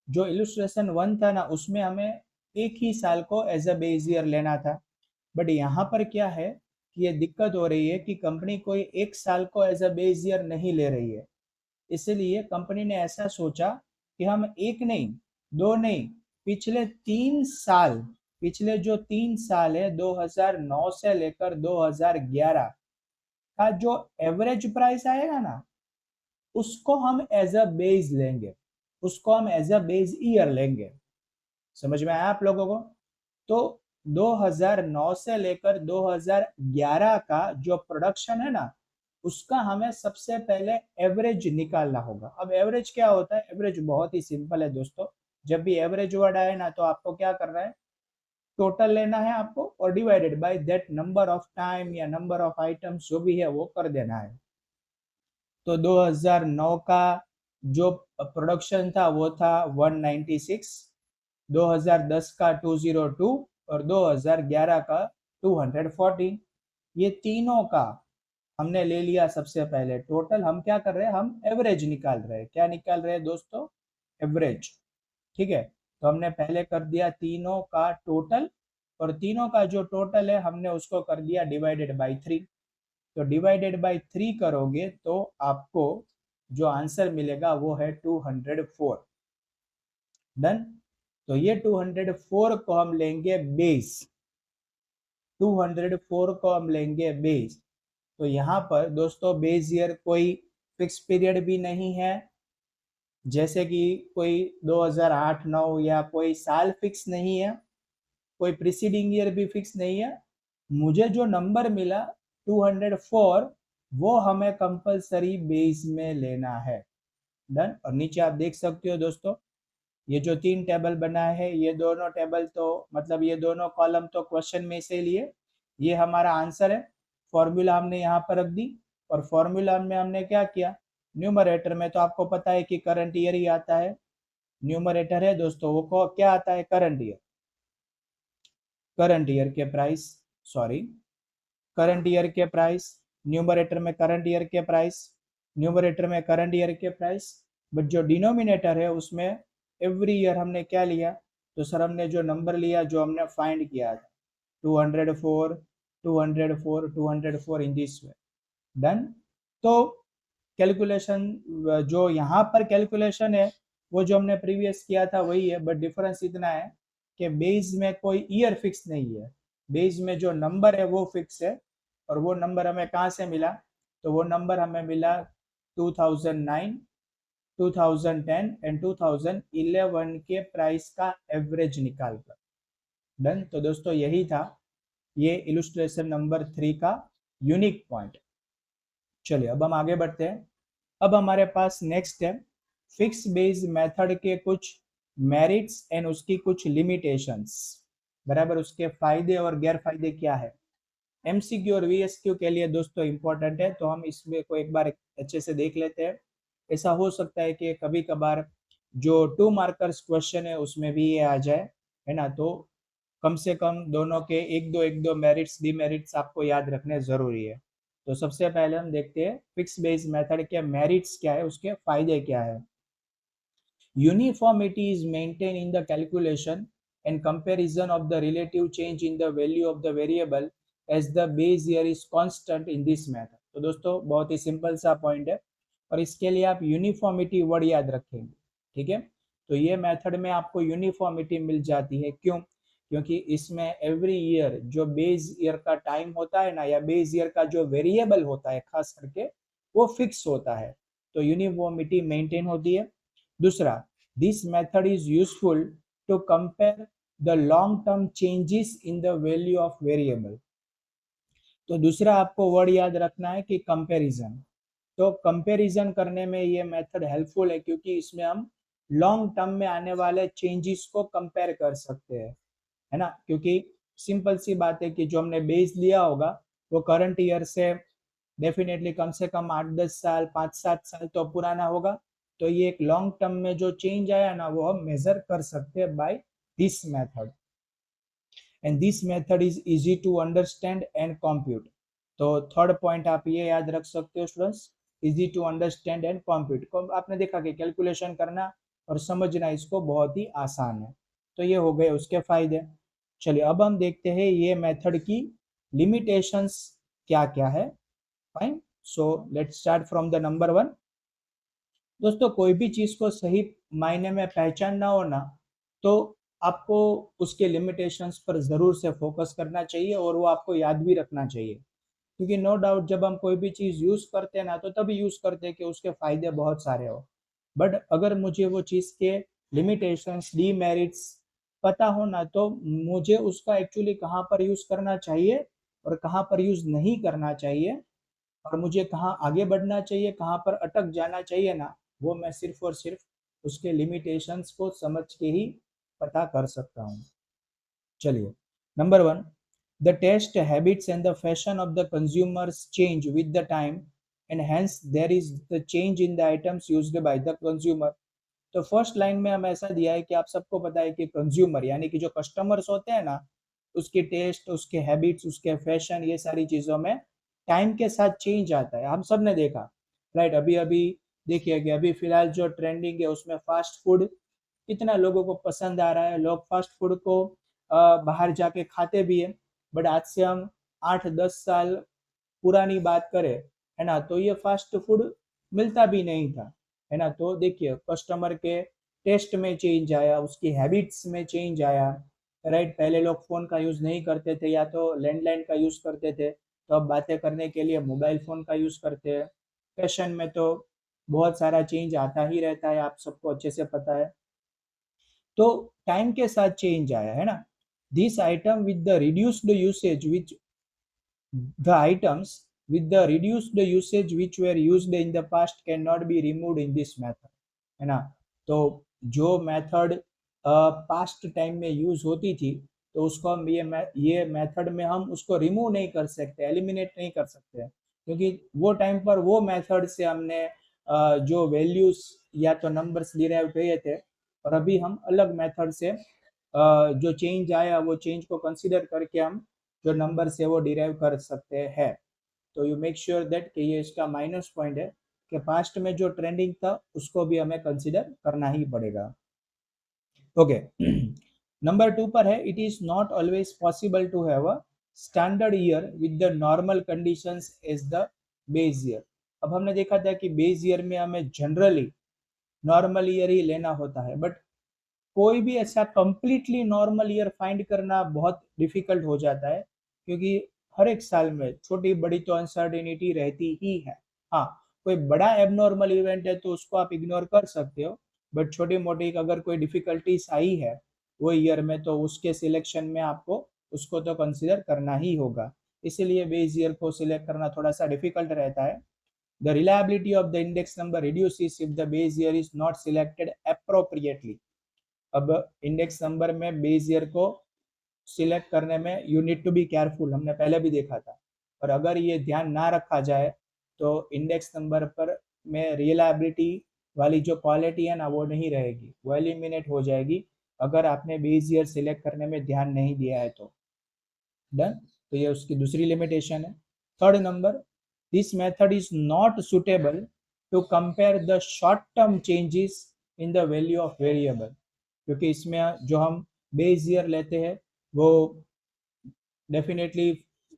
जो इलस्ट्रेशन 1 था ना, उसमें हमें एक ही साल को एज अ बेस ईयर लेना था। बट यहाँ पर क्या है कि ये दिक्कत हो रही है कि कंपनी कोई एक साल को एज अ बेस ईयर नहीं ले रही है। इसलिए कंपनी ने ऐसा सोचा कि हम एक नहीं, दो नहीं, पिछले 3 साल, पिछले जो 3 साल है 2009 से लेकर 2011 का जो एवरेज प्राइस आएगा ना, उसको हम एज अ बेस लेंगे, उसको हम एज अ बेस ईयर लेंगे। समझ में आया आप लोगों को? तो 2009 से लेकर 2011 का जो प्रोडक्शन है ना, उसका हमें सबसे पहले एवरेज निकालना होगा। अब एवरेज क्या होता है? एवरेज बहुत ही सिंपल है दोस्तों। जब भी एवरेज वर्ड आए ना, तो आपको क्या करना है, टोटल लेना है आपको और divided by that number of time या नंबर ऑफ आइटम्स जो भी है वो कर देना है। तो 2009 का जो प्रोडक्शन था वो था 196, 2010 का 202 और 2011 का 214। ये तीनों का हमने ले लिया सबसे पहले टोटल। हम क्या कर रहे हैं, हम एवरेज निकाल रहे हैं। क्या निकाल रहे हैं दोस्तों? एवरेज। ठीक है, तो हमने पहले कर दिया तीनों का टोटल, और तीनों का जो टोटल है हमने उसको कर दिया डिवाइडेड बाई 3। तो डिवाइडेड बाई 3 करोगे तो आपको जो आंसर मिलेगा वो है 204। डन। तो ये 204 को हम लेंगे बेस, 204 को हम लेंगे बेस। तो यहाँ पर दोस्तों बेस ईयर कोई फिक्स पीरियड भी नहीं है, जैसे कि कोई 2008-9 या कोई साल फिक्स नहीं है, कोई प्रीसीडिंग ईयर भी फिक्स नहीं है। मुझे जो नंबर मिला 204, वो हमें कंपलसरी बेस में लेना है। डन। और नीचे आप देख सकते हो दोस्तों, ये जो 3 टेबल बनाए हैं, ये दोनों टेबल तो मतलब ये दोनों कॉलम तो क्वेश्चन में से लिए, ये हमारा आंसर है। फॉर्मूला हमने यहाँ पर रख दी और फॉर्मूला में हमने क्या किया, न्यूमरेटर में तो आपको पता है कि करंट ईयर ही आता है, न्यूमरेटर है दोस्तों वो क्या आता है, करंट ईयर, करंट ईयर के प्राइस, सॉरी करंट ईयर के प्राइस, न्यूमरेटर में करंट ईयर के प्राइस, न्यूमरेटर में करंट ईयर के प्राइस, बट जो डिनोमिनेटर है उसमें एवरी ईयर हमने क्या लिया, तो सर हमने जो नंबर लिया जो हमने फाइंड किया था 204 204 204 इन दिस वे, डन। तो कैलकुलेशन जो यहाँ पर कैलकुलेशन है वो जो हमने प्रीवियस किया था वही है, बट डिफरेंस इतना है कि बेस में कोई ईयर फिक्स नहीं है, बेस में जो नंबर है वो फिक्स है। और वो नंबर हमें कहाँ से मिला, तो वो नंबर हमें मिला 2009 2010 एंड 2011 के प्राइस का एवरेज निकाल कर, डन। तो दोस्तों यही था ये इलस्ट्रेशन नंबर 3 का यूनिक पॉइंट। चलिए अब हम आगे बढ़ते हैं। अब हमारे पास नेक्स्ट है फिक्स बेस मेथड के कुछ मेरिट्स एंड उसकी कुछ लिमिटेशंस, बराबर, उसके फायदे और गैर फायदे क्या है। एमसीक्यू और वीएसक्यू के लिए दोस्तों इंपॉर्टेंट है, तो हम इसमें को एक बार अच्छे से देख लेते हैं। ऐसा हो सकता है कि कभी कभार जो 2 मार्कर्स क्वेश्चन है उसमें भी ये आ जाए, है ना, तो कम से कम दोनों के एक दो मेरिट्स डिमेरिट्स आपको याद रखने जरूरी है। तो सबसे पहले हम देखते हैं फिक्स बेस मेथड के मेरिट्स क्या है, उसके फायदे क्या है। Uniformity is maintain in the calculation and comparison of the relative change in the value of the variable as the base year is constant in this method। तो दोस्तों बहुत ही सिंपल सा पॉइंट है और इसके लिए आप यूनिफॉर्मिटी वर्ड याद रखेंगे, ठीक है। तो ये मेथड में आपको यूनिफॉर्मिटी मिल जाती है, क्यों, क्योंकि इसमें एवरी ईयर जो बेस ईयर का टाइम होता है ना, या बेस ईयर का जो वेरिएबल होता है खास करके वो फिक्स होता है, तो यूनिफॉर्मिटी मेंटेन होती है। दूसरा, this method is useful to compare the long term changes in the value of variable। तो दूसरा आपको वर्ड याद रखना है कि कंपैरिजन। तो कंपैरिजन करने में ये मेथड हेल्पफुल है क्योंकि इसमें हम लॉन्ग टर्म में आने वाले चेंजेस को कंपेयर कर सकते हैं, है ना, क्योंकि सिंपल सी बात है कि जो हमने बेस लिया होगा वो करंट ईयर से डेफिनेटली कम से कम 8-10 साल 5-7 साल तो पुराना होगा। तो ये एक लॉन्ग टर्म में जो चेंज आया ना वो हम मेजर कर सकते हैं by this method, and this method is easy to understand and compute. तो थर्ड पॉइंट आप ये याद रख सकते हो students, easy to understand and compute को आपने देखा कि कैलकुलेशन करना और समझना इसको बहुत ही आसान है। तो ये हो गए उसके फायदे। चलिए अब हम देखते हैं ये मेथड की लिमिटेशंस क्या क्या है। Fine, so let's start from the number 1। दोस्तों कोई भी चीज को सही मायने में पहचानना हो ना, तो आपको उसके लिमिटेशंस पर जरूर से फोकस करना चाहिए और वो आपको याद भी रखना चाहिए, क्योंकि नो डाउट जब हम कोई भी चीज यूज करते हैं ना तो तभी यूज करते हैं कि उसके फायदे बहुत सारे हो, बट अगर मुझे वो चीज के लिमिटेशंस डीमेरिट्स पता हो ना तो मुझे उसका एक्चुअली कहाँ पर यूज करना चाहिए और कहाँ पर यूज नहीं करना चाहिए, और मुझे कहाँ आगे बढ़ना चाहिए कहाँ पर अटक जाना चाहिए ना, वो मैं सिर्फ और सिर्फ उसके लिमिटेशंस को समझ के ही पता कर सकता हूँ। चलिए number 1, the taste habits and the fashion of the consumers change with the time and hence there is the change in the items used by the consumer. तो फर्स्ट लाइन में हमें ऐसा दिया है कि आप सबको पता है कि कंज्यूमर यानी कि जो कस्टमर्स होते हैं ना, उसके टेस्ट उसके हैबिट्स उसके फैशन ये सारी चीज़ों में टाइम के साथ चेंज आता है, हम सब ने देखा, राइट। अभी अभी देखिए कि अभी फिलहाल जो ट्रेंडिंग है उसमें फास्ट फूड कितना लोगों को पसंद आ रहा है, लोग फास्ट फूड को बाहर जाके खाते भी है, बट आज से हम 8-10 साल पुरानी बात करें, है ना, तो ये फास्ट फूड मिलता भी नहीं था, है ना। तो देखिए कस्टमर के टेस्ट में चेंज आया, उसकी हैबिट्स में चेंज आया, राइट। पहले लोग फोन का यूज नहीं करते थे या तो लैंडलाइन का यूज करते थे, तो अब बातें करने के लिए मोबाइल फोन का यूज करते हैं। फैशन में तो बहुत सारा चेंज आता ही रहता है, आप सबको अच्छे से पता है। तो टाइम के साथ चेंज आया, है ना। This item with the reduced usage which the items with the reduced usage which were used in the past cannot be removed in this method, है ना। तो जो मेथड पास्ट टाइम में यूज होती थी तो उसको हम ये मेथड में हम उसको रिमूव नहीं कर सकते, एलिमिनेट नहीं कर सकते, क्योंकि वो टाइम पर वो मेथड से हमने जो वैल्यूज या तो नंबर्स डिराइव किए थे, और अभी हम अलग मेथड से जो चेंज आया वो चेंज को कंसीडर करके हम जो नंबर से वो डिराइव कर सकते हैं। तो यू मेक श्योर दैट कि ये इसका माइनस पॉइंट है कि पास्ट में जो ट्रेंडिंग था उसको भी हमें कंसीडर करना ही पड़ेगा। ओके, नंबर 2 पर है, it is not always possible to have a standard year with the normal conditions as the base year. अब हमने देखा था कि बेस ईयर में हमें जनरली नॉर्मल ईयर ही लेना होता है, बट कोई भी ऐसा कंप्लीटली नॉर्मल ईयर फाइंड करना बहुत डिफिकल्ट हो जाता है, क्योंकि हर एक साल में छोटी बड़ी तो अनसर्टेनिटी रहती ही है। हाँ, कोई बड़ा एबनॉर्मल इवेंट है तो उसको आप इग्नोर कर सकते हो, बट छोटी मोटी अगर कोई डिफिकल्टीज आई है वो ईयर में, तो उसके सिलेक्शन में आपको उसको तो कंसिडर करना ही होगा। इसीलिए बेस ईयर को सिलेक्ट करना थोड़ा सा डिफिकल्ट रहता है। The reliability of the index number reduces if the base year is not selected appropriately. अब इंडेक्स नंबर में बेस ईयर को सिलेक्ट करने में you need to be careful, हमने पहले भी देखा था। और अगर ये ध्यान ना रखा जाए तो इंडेक्स नंबर पर में रिलायबिलिटी वाली जो क्वालिटी है ना वो नहीं रहेगी, वो एलिमिनेट हो जाएगी अगर आपने बेस ईयर सिलेक्ट करने में ध्यान नहीं दिया है तो। डन, तो ये उसकी दूसरी लिमिटेशन है। Third number, this method is not suitable to compare the short term changes in the value of variable, क्योंकि इसमें जो हम बेस ईयर लेते हैं वो डेफिनेटली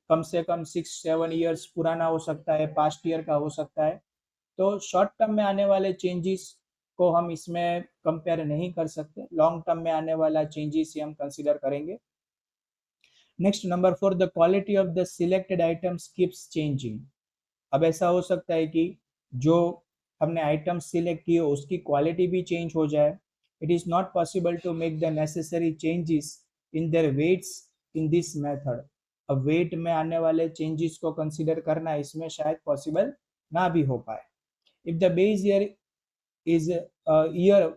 कम से कम 6-7 ईयर्स पुराना हो सकता है, पास्ट ईयर का हो सकता है। तो शॉर्ट टर्म में आने वाले चेंजेस को हम इसमें कंपेयर नहीं कर सकते, लॉन्ग टर्म में आने वाला चेंजेस ही हम कंसिडर करेंगे। Next, number 4, the quality of the selected items keeps changing. अब ऐसा हो सकता है कि जो हमने आइटम सिलेक्ट किए उसकी क्वालिटी भी चेंज हो जाए। It is not possible to make the necessary changes in their weights in this method. अब वेट में आने वाले चेंजेस को कंसीडर करना इसमें शायद पॉसिबल ना भी हो पाए। If the base year is year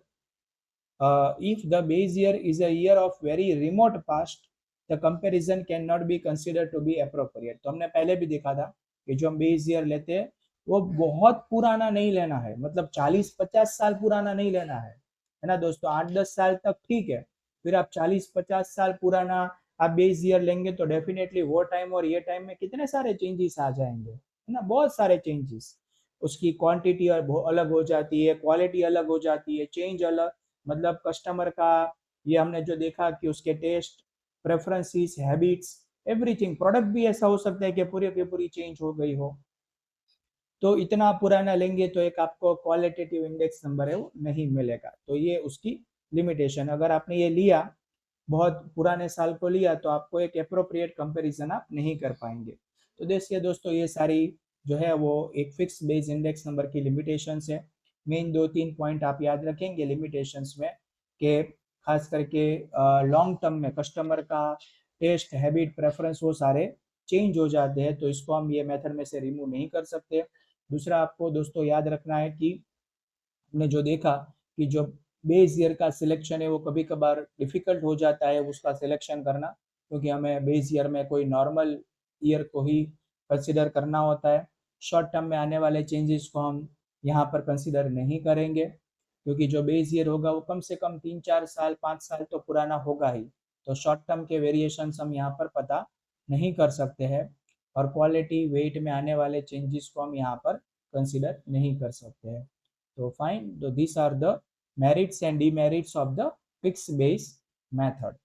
if the base year is a year of very remote past, the comparison cannot be considered to be appropriate। तो हमने पहले भी देखा था कि जो हम बेस ईयर लेते हैं वो बहुत पुराना नहीं लेना है, मतलब 40-50 साल पुराना नहीं लेना है ना दोस्तों। 8-10 साल तक ठीक है, फिर आप 40-50 साल पुराना आप बेस ईयर लेंगे तो डेफिनेटली वो टाइम और ये टाइम में कितने सारे चेंजेस आ जाएंगे, है ना, बहुत सारे चेंजेस। उसकी क्वांटिटी अलग हो जाती है, क्वालिटी अलग हो जाती है, चेंज अलग, मतलब कस्टमर का ये हमने जो देखा कि उसके taste, preferences, habits, everything, product भी ऐसा हो सकता है कि पूरी की पूरी चेंज हो गई हो। तो इतना पुराना लेंगे तो एक आपको क्वालिटेटिव इंडेक्स नंबर है वो नहीं मिलेगा। तो ये उसकी लिमिटेशन। अगर आपने ये लिया, बहुत पुराने साल को लिया, तो आपको एक अप्रोप्रिएट कंपैरिजन आप नहीं कर पाएंगे। तो देखिए दोस्तों, ये सारी जो है वो एक फिक्स बेस इंडेक्स नंबर की लिमिटेशंस है। मेन 2-3 पॉइंट आप याद रखेंगे लिमिटेशंस में, कि खास करके लॉन्ग टर्म में कस्टमर का टेस्ट, हैबिट, प्रेफरेंस वो सारे चेंज हो जाते हैं, तो इसको हम ये मेथड में से रिमूव नहीं कर सकते। दूसरा आपको दोस्तों याद रखना है कि हमने जो देखा कि जो बेस ईयर का सिलेक्शन है वो कभी कभार डिफिकल्ट हो जाता है उसका सिलेक्शन करना, क्योंकि हमें बेस ईयर में कोई नॉर्मल ईयर को ही कंसिडर करना होता है। शॉर्ट टर्म में आने वाले चेंजेस को हम यहाँ पर कंसिडर नहीं करेंगे, क्योंकि जो बेस ईयर होगा वो कम से कम 3-4 साल 5 साल तो पुराना होगा ही। तो शॉर्ट टर्म के वेरिएशंस हम यहाँ पर पता नहीं कर सकते हैं, और क्वालिटी, वेट में आने वाले चेंजेस को हम यहाँ पर कंसिडर नहीं कर सकते हैं। तो फाइन, तो these are the merits and demerits of the fixed base method।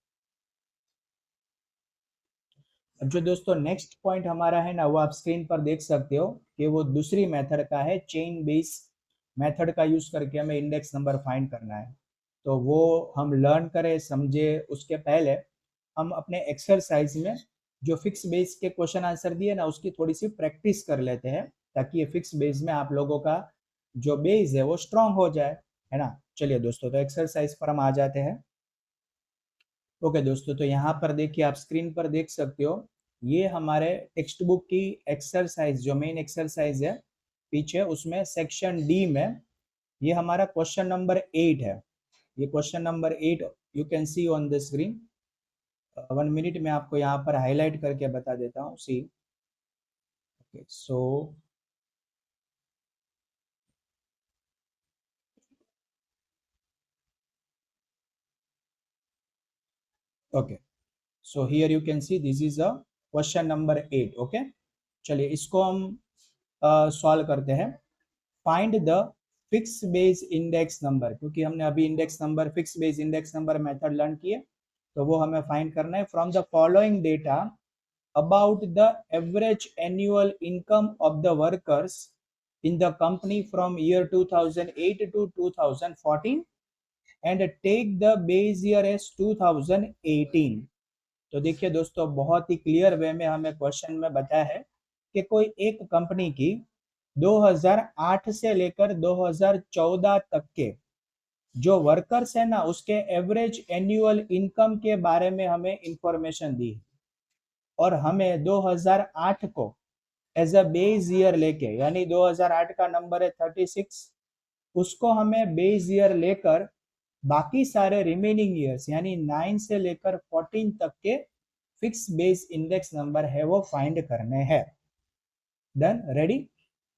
अब जो दोस्तों नेक्स्ट पॉइंट हमारा है ना वो आप स्क्रीन पर देख सकते हो कि वो दूसरी मेथड का है, चेन बेस मेथड का यूज करके हमें इंडेक्स नंबर फाइंड करना है। तो वो हम लर्न करें, समझे उसके पहले हम अपने एक्सरसाइज में जो फिक्स बेस के क्वेश्चन आंसर दिए ना उसकी थोड़ी सी प्रैक्टिस कर लेते हैं, ताकि ये फिक्स बेस में आप लोगों का जो बेस है वो स्ट्रांग हो जाए, है ना। चलिए दोस्तों, तो एक्सरसाइज पर हम आ जाते हैं। ओके दोस्तों, तो यहाँ पर देखिए, आप स्क्रीन पर देख सकते हो, ये हमारे टेक्स्ट बुक की एक्सरसाइज, जो मेन एक्सरसाइज है पीछे, उसमें सेक्शन डी में ये हमारा क्वेश्चन नंबर 8 है। ये question number 8 you can see on the screen. 1 minute में आपको यहाँ पर हाईलाइट करके बता देता हूँ। See okay, so okay, so here you can see this is a question number 8। Okay, चलिए इसको हम सॉल्व करते हैं। Find the fix base index number, क्योंकि हमने अभी index number, fix base index number method learn किए, तो वो हमें फाइंड करना है। From the following data about the average annual income of the workers in the company from year 2008 to 2014 and take the base year as 2018। तो देखिए दोस्तों, बहुत ही क्लियर वे में हमें क्वेश्चन में बताया है कि कोई एक कंपनी की 2008 से लेकर 2014 तक के जो वर्कर्स है ना, उसके एवरेज एनुअल इनकम के बारे में हमें इंफॉर्मेशन दी, और हमें 2008 को एज अ बेस ईयर लेके, यानी 2008 का नंबर है 36, उसको हमें बेस ईयर लेकर बाकी सारे रिमेनिंग ईयर्स यानी 9 से लेकर 14 तक के फिक्स बेस इंडेक्स नंबर है वो फाइंड करने हैं। Done, ready.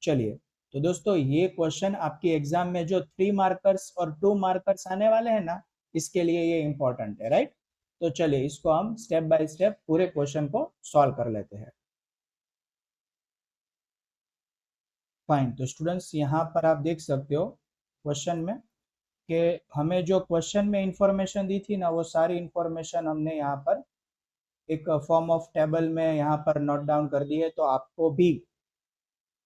चलिए, तो दोस्तों ये क्वेश्चन आपकी एग्जाम में जो 3 मार्कर्स और 2 मार्कर्स आने वाले हैं ना, इसके लिए ये इंपॉर्टेंट है, राइट। तो चलिए इसको हम स्टेप बाय स्टेप पूरे क्वेश्चन को सॉल्व कर लेते हैं। फाइन, तो स्टूडेंट्स यहाँ पर आप देख सकते हो क्वेश्चन में कि हमें जो क्वेश्चन में इंफॉर्मेशन दी थी ना, वो सारी इंफॉर्मेशन हमने यहाँ पर एक फॉर्म ऑफ टेबल में यहाँ पर नोट डाउन कर दी है। तो आपको भी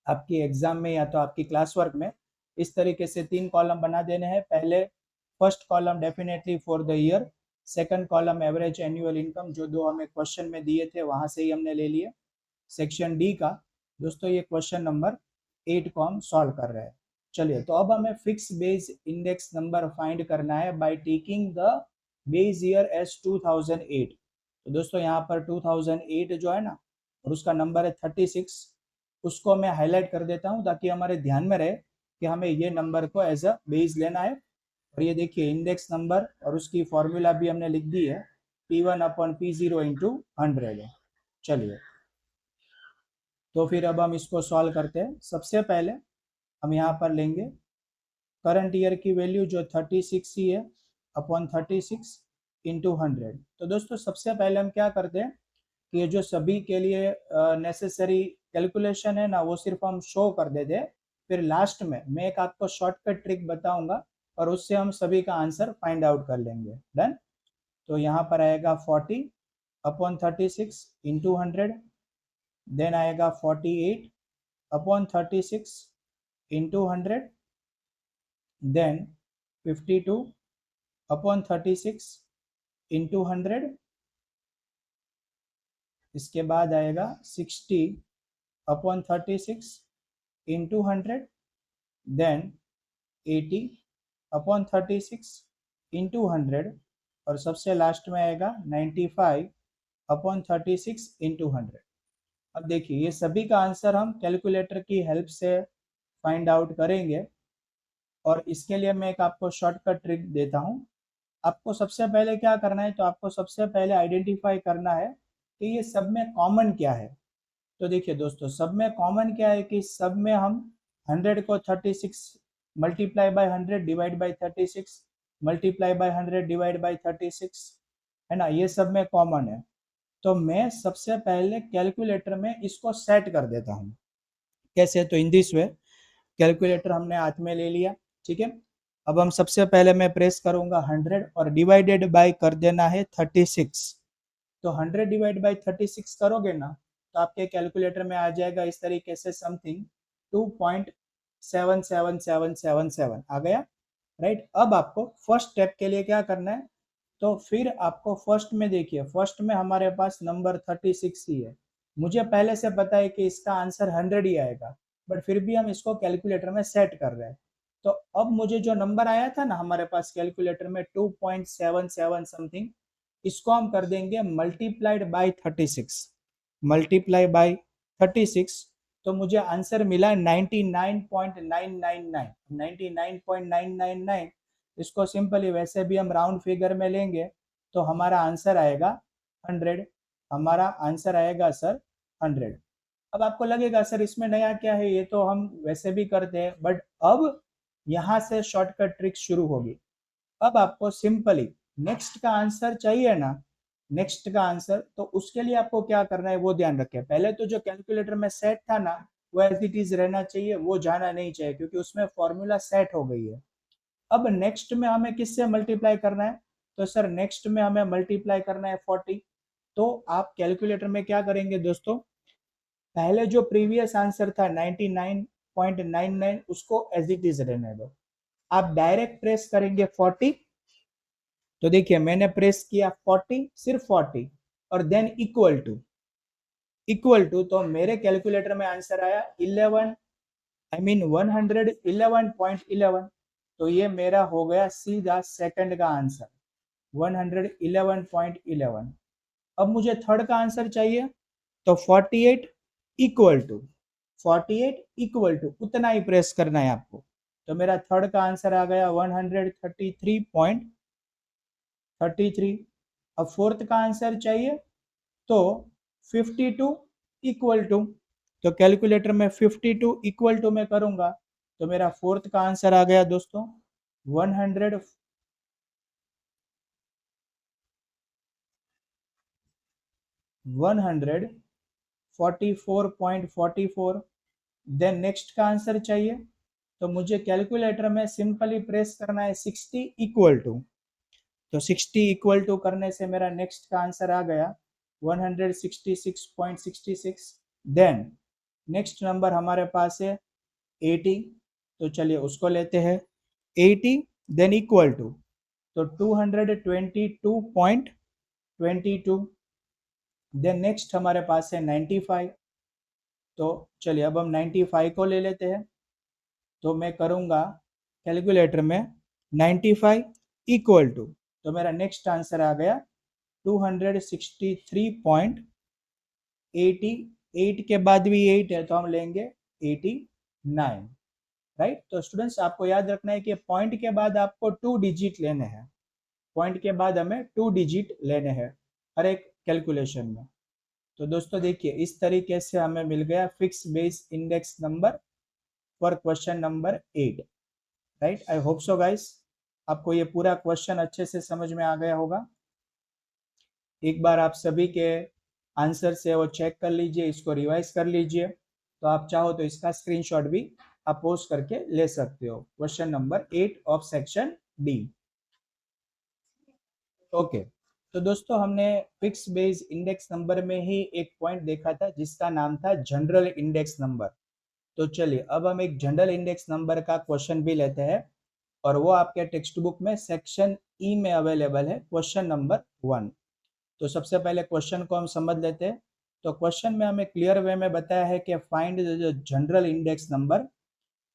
आपकी एग्जाम में या तो आपकी क्लास वर्क में इस तरीके से 3 कॉलम बना देने हैं। पहले first column definitely for the year, second column average annual income, जो दो हमें क्वेश्चन में दिए थे वहां से ही हमने ले लिए। सेक्शन डी का दोस्तों ये क्वेश्चन नंबर 8 को हम सॉल्व कर रहे हैं। चलिए, तो अब हमें fix base index number find करना है by taking the base year as 2008। तो दोस्तों यहाँ पर 2008 जो है ना, और उसका नंबर है 36, उसको मैं हाईलाइट कर देता हूँ ताकि हमारे ध्यान में रहे कि हमें ये नंबर को एज अ बेस लेना है। और ये देखिए इंडेक्स नंबर और उसकी फॉर्मूला भी हमने लिख दी है, P1 अपॉन P0 इंटू 100 है। चलिए, तो फिर अब हम इसको सॉल्व करते हैं। सबसे पहले हम यहाँ पर लेंगे करंट ईयर की वैल्यू जो 36 ही है, अपॉन 36 इंटू 100। तो दोस्तों सबसे पहले हम क्या करते हैं कि ये जो सभी के लिए नेसेसरी कैलकुलेशन है ना, वो सिर्फ हम शो कर देते हैं। फिर लास्ट में मैं एक आपको शॉर्टकट ट्रिक बताऊंगा और उससे हम सभी का आंसर फाइंड आउट कर लेंगे। डन। तो यहाँ पर आएगा 40 अपॉन 36 इंटू 100, देन आएगा 48 upon 36 into 100, then 52 upon 36 into 100, इसके बाद आएगा 60 upon 36 into 100, then 80 upon 36 into 100, और सबसे लास्ट में आएगा 95 अपॉन 36 इंटू 100। अब देखिए ये सभी का आंसर हम कैलकुलेटर की हेल्प से फाइंड आउट करेंगे, और इसके लिए मैं एक आपको शॉर्टकट ट्रिक देता हूँ। आपको सबसे पहले क्या करना है, तो आपको सबसे पहले आइडेंटिफाई करना है कि ये सब में कॉमन क्या है। तो देखिए दोस्तों, सब में कॉमन क्या है कि सब में हम 100 को 36 multiply by 100 divide by 36 multiply by 100 divide by 36 है ना, ये सब में कॉमन है। तो मैं सबसे पहले कैलकुलेटर में इसको सेट कर देता हूँ। कैसे? तो इन दिस वे, कैलकुलेटर हमने हाथ में ले लिया, ठीक है। अब हम सबसे पहले मैं प्रेस करूंगा 100 और डिवाइडेड बाय कर देना है 36। तो 100 डिवाइड बाय 36 करोगे ना, तो आपके कैलकुलेटर में आ जाएगा इस तरीके से समथिंग 2.77777 आ गया, राइट। अब आपको फर्स्ट स्टेप के लिए क्या करना है, तो फिर आपको फर्स्ट में देखिए, फर्स्ट में हमारे पास नंबर 36 ही है। मुझे पहले से पता है कि इसका आंसर 100 ही आएगा, बट फिर भी हम इसको कैलकुलेटर में सेट कर रहे हैं। तो अब मुझे जो नंबर आया था ना हमारे पास कैलकुलेटर में 2.77 समथिंग, इसको हम कर देंगे मल्टीप्लाइड बाय 36, मल्टीप्लाई बाय 36। तो मुझे आंसर मिला 99.999, 99.999। इसको सिंपली वैसे भी हम राउंड फिगर में लेंगे तो हमारा आंसर आएगा 100, हमारा आंसर आएगा सर 100। अब आपको लगेगा सर इसमें नया क्या है, ये तो हम वैसे भी करते हैं, बट अब यहाँ से शॉर्टकट ट्रिक शुरू होगी। अब आपको सिंपली नेक्स्ट का आंसर चाहिए ना, नेक्स्ट का आंसर, तो उसके लिए आपको क्या करना है वो ध्यान रखें। पहले तो जो कैलकुलेटर में सेट था ना वो एज इट इज रहना चाहिए, वो जाना नहीं चाहिए क्योंकि उसमें फॉर्मूला सेट हो गई है। अब नेक्स्ट में हमें किससे मल्टीप्लाई करना है, तो सर नेक्स्ट में हमें मल्टीप्लाई करना है 40। तो आप कैलकुलेटर में क्या करेंगे दोस्तों, पहले जो प्रीवियस आंसर था 99.99 उसको एज इट इज रहने दो, आप डायरेक्ट प्रेस करेंगे 40। तो देखिए मैंने प्रेस किया 40, सिर्फ 40, और देन इक्वल टू, तो मेरे कैलकुलेटर में आंसर आया 11, आई मीन 111.11। तो ये मेरा हो गया सीधा सेकंड का आंसर 111.11। अब मुझे थर्ड का आंसर चाहिए, तो 48 इक्वल टू, 48 इक्वल टू उतना ही प्रेस करना है आपको। तो मेरा थर्ड का आंसर आ गया 133.33। अब फोर्थ का आंसर चाहिए, तो 52 इक्वल टू, तो कैलकुलेटर में 52 इक्वल टू में करूंगा, तो मेरा फोर्थ का आंसर आ गया दोस्तों 144.44। देन नेक्स्ट का आंसर चाहिए, तो मुझे कैलकुलेटर में सिंपली प्रेस करना है 60 इक्वल टू, तो 60 इक्वल टू करने से मेरा नेक्स्ट का आंसर आ गया 166.66। देन नेक्स्ट नंबर हमारे पास है 80, तो चलिए उसको लेते हैं 80। देन इक्वल टू, तो 222.22। देन नेक्स्ट हमारे पास है 95, तो चलिए अब हम 95 को ले लेते हैं। तो मैं करूँगा कैलकुलेटर में 95 इक्वल टू, तो मेरा नेक्स्ट आंसर आ गया 263.88 के बाद भी 8 है तो हम लेंगे 89, राइट। तो स्टूडेंट्स आपको याद रखना है कि पॉइंट के बाद आपको 2 डिजिट लेने हैं, पॉइंट के बाद हमें 2 डिजिट लेने हैं हर एक कैलकुलेशन में। तो दोस्तों देखिए इस तरीके से हमें मिल गया fix base index number for question number 8, right. I hope so guys आपको ये पूरा क्वेश्चन अच्छे से समझ में आ गया होगा। एक बार आप सभी के आंसर से वो चेक कर लीजिए, इसको रिवाइज कर लीजिए। तो आप चाहो तो इसका स्क्रीनशॉट भी आप पोस्ट करके ले सकते हो। Question number 8 of section D. Okay, तो दोस्तों हमने फिक्स बेस इंडेक्स नंबर में ही एक पॉइंट देखा था जिसका नाम था जनरल इंडेक्स नंबर। तो चलिए अब हम एक जनरल इंडेक्स नंबर का क्वेश्चन भी लेते हैं, और वो आपके टेक्स्ट बुक में सेक्शन ई में अवेलेबल है, क्वेश्चन नंबर 1। तो सबसे पहले क्वेश्चन को हम समझ लेते हैं। तो क्वेश्चन में हमें क्लियर वे में बताया है कि find the general index number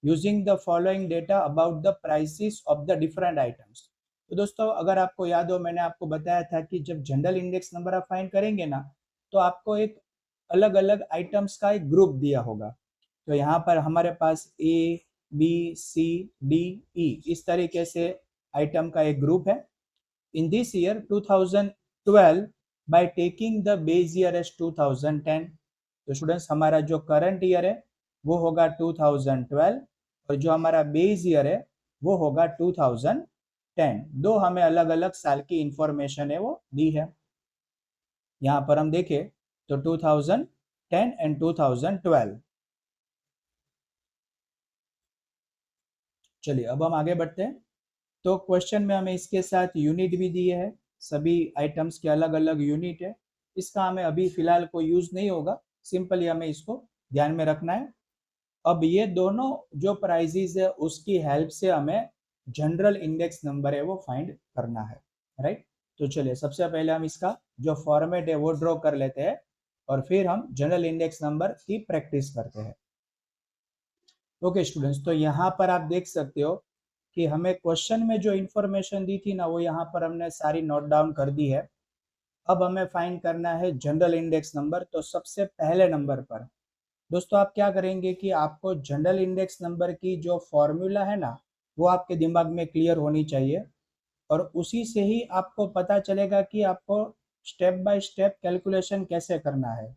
using the following data about the prices of the different items. तो दोस्तों अगर आपको याद हो मैंने आपको बताया था कि जब जनरल इंडेक्स नंबर आप फाइंड करेंगे ना, तो आपको एक अलग अलग आइटम्स का एक ग्रुप दिया होगा। तो यहाँ पर हमारे पास A B C D E इस तरीके से आइटम का एक ग्रुप है। In this year 2012 by taking the base year as 2010, तो स्टूडेंट्स हमारा जो करंट ईयर है वो होगा 2012, और जो हमारा बेस ईयर है वो होगा 2010। दो हमें अलग अलग साल की इंफॉर्मेशन है वो दी है। यहाँ पर हम देखें तो 2010 एंड 2012। चलिए अब हम आगे बढ़ते हैं। तो क्वेश्चन में हमें इसके साथ यूनिट भी दिए है, सभी आइटम्स के अलग अलग यूनिट है। इसका हमें अभी फिलहाल कोई यूज नहीं होगा, सिंपली हमें इसको ध्यान में रखना है। अब ये दोनों जो प्राइजेस है उसकी हेल्प से हमें जनरल इंडेक्स नंबर है वो फाइंड करना है, राइट। तो चलिए सबसे पहले हम इसका जो फॉर्मेट है वो ड्रॉ कर लेते हैं, और फिर हम जनरल इंडेक्स नंबर की प्रैक्टिस करते हैं। ओके स्टूडेंट्स, तो यहाँ पर आप देख सकते हो कि हमें क्वेश्चन में जो इन्फॉर्मेशन दी थी ना वो यहाँ पर हमने सारी नोट डाउन कर दी है। अब हमें फाइंड करना है जनरल इंडेक्स नंबर। तो सबसे पहले नंबर पर दोस्तों आप क्या करेंगे कि आपको जनरल इंडेक्स नंबर की जो फॉर्मूला है ना वो आपके दिमाग में क्लियर होनी चाहिए, और उसी से ही आपको पता चलेगा कि आपको स्टेप बाय स्टेप कैलकुलेशन कैसे करना है।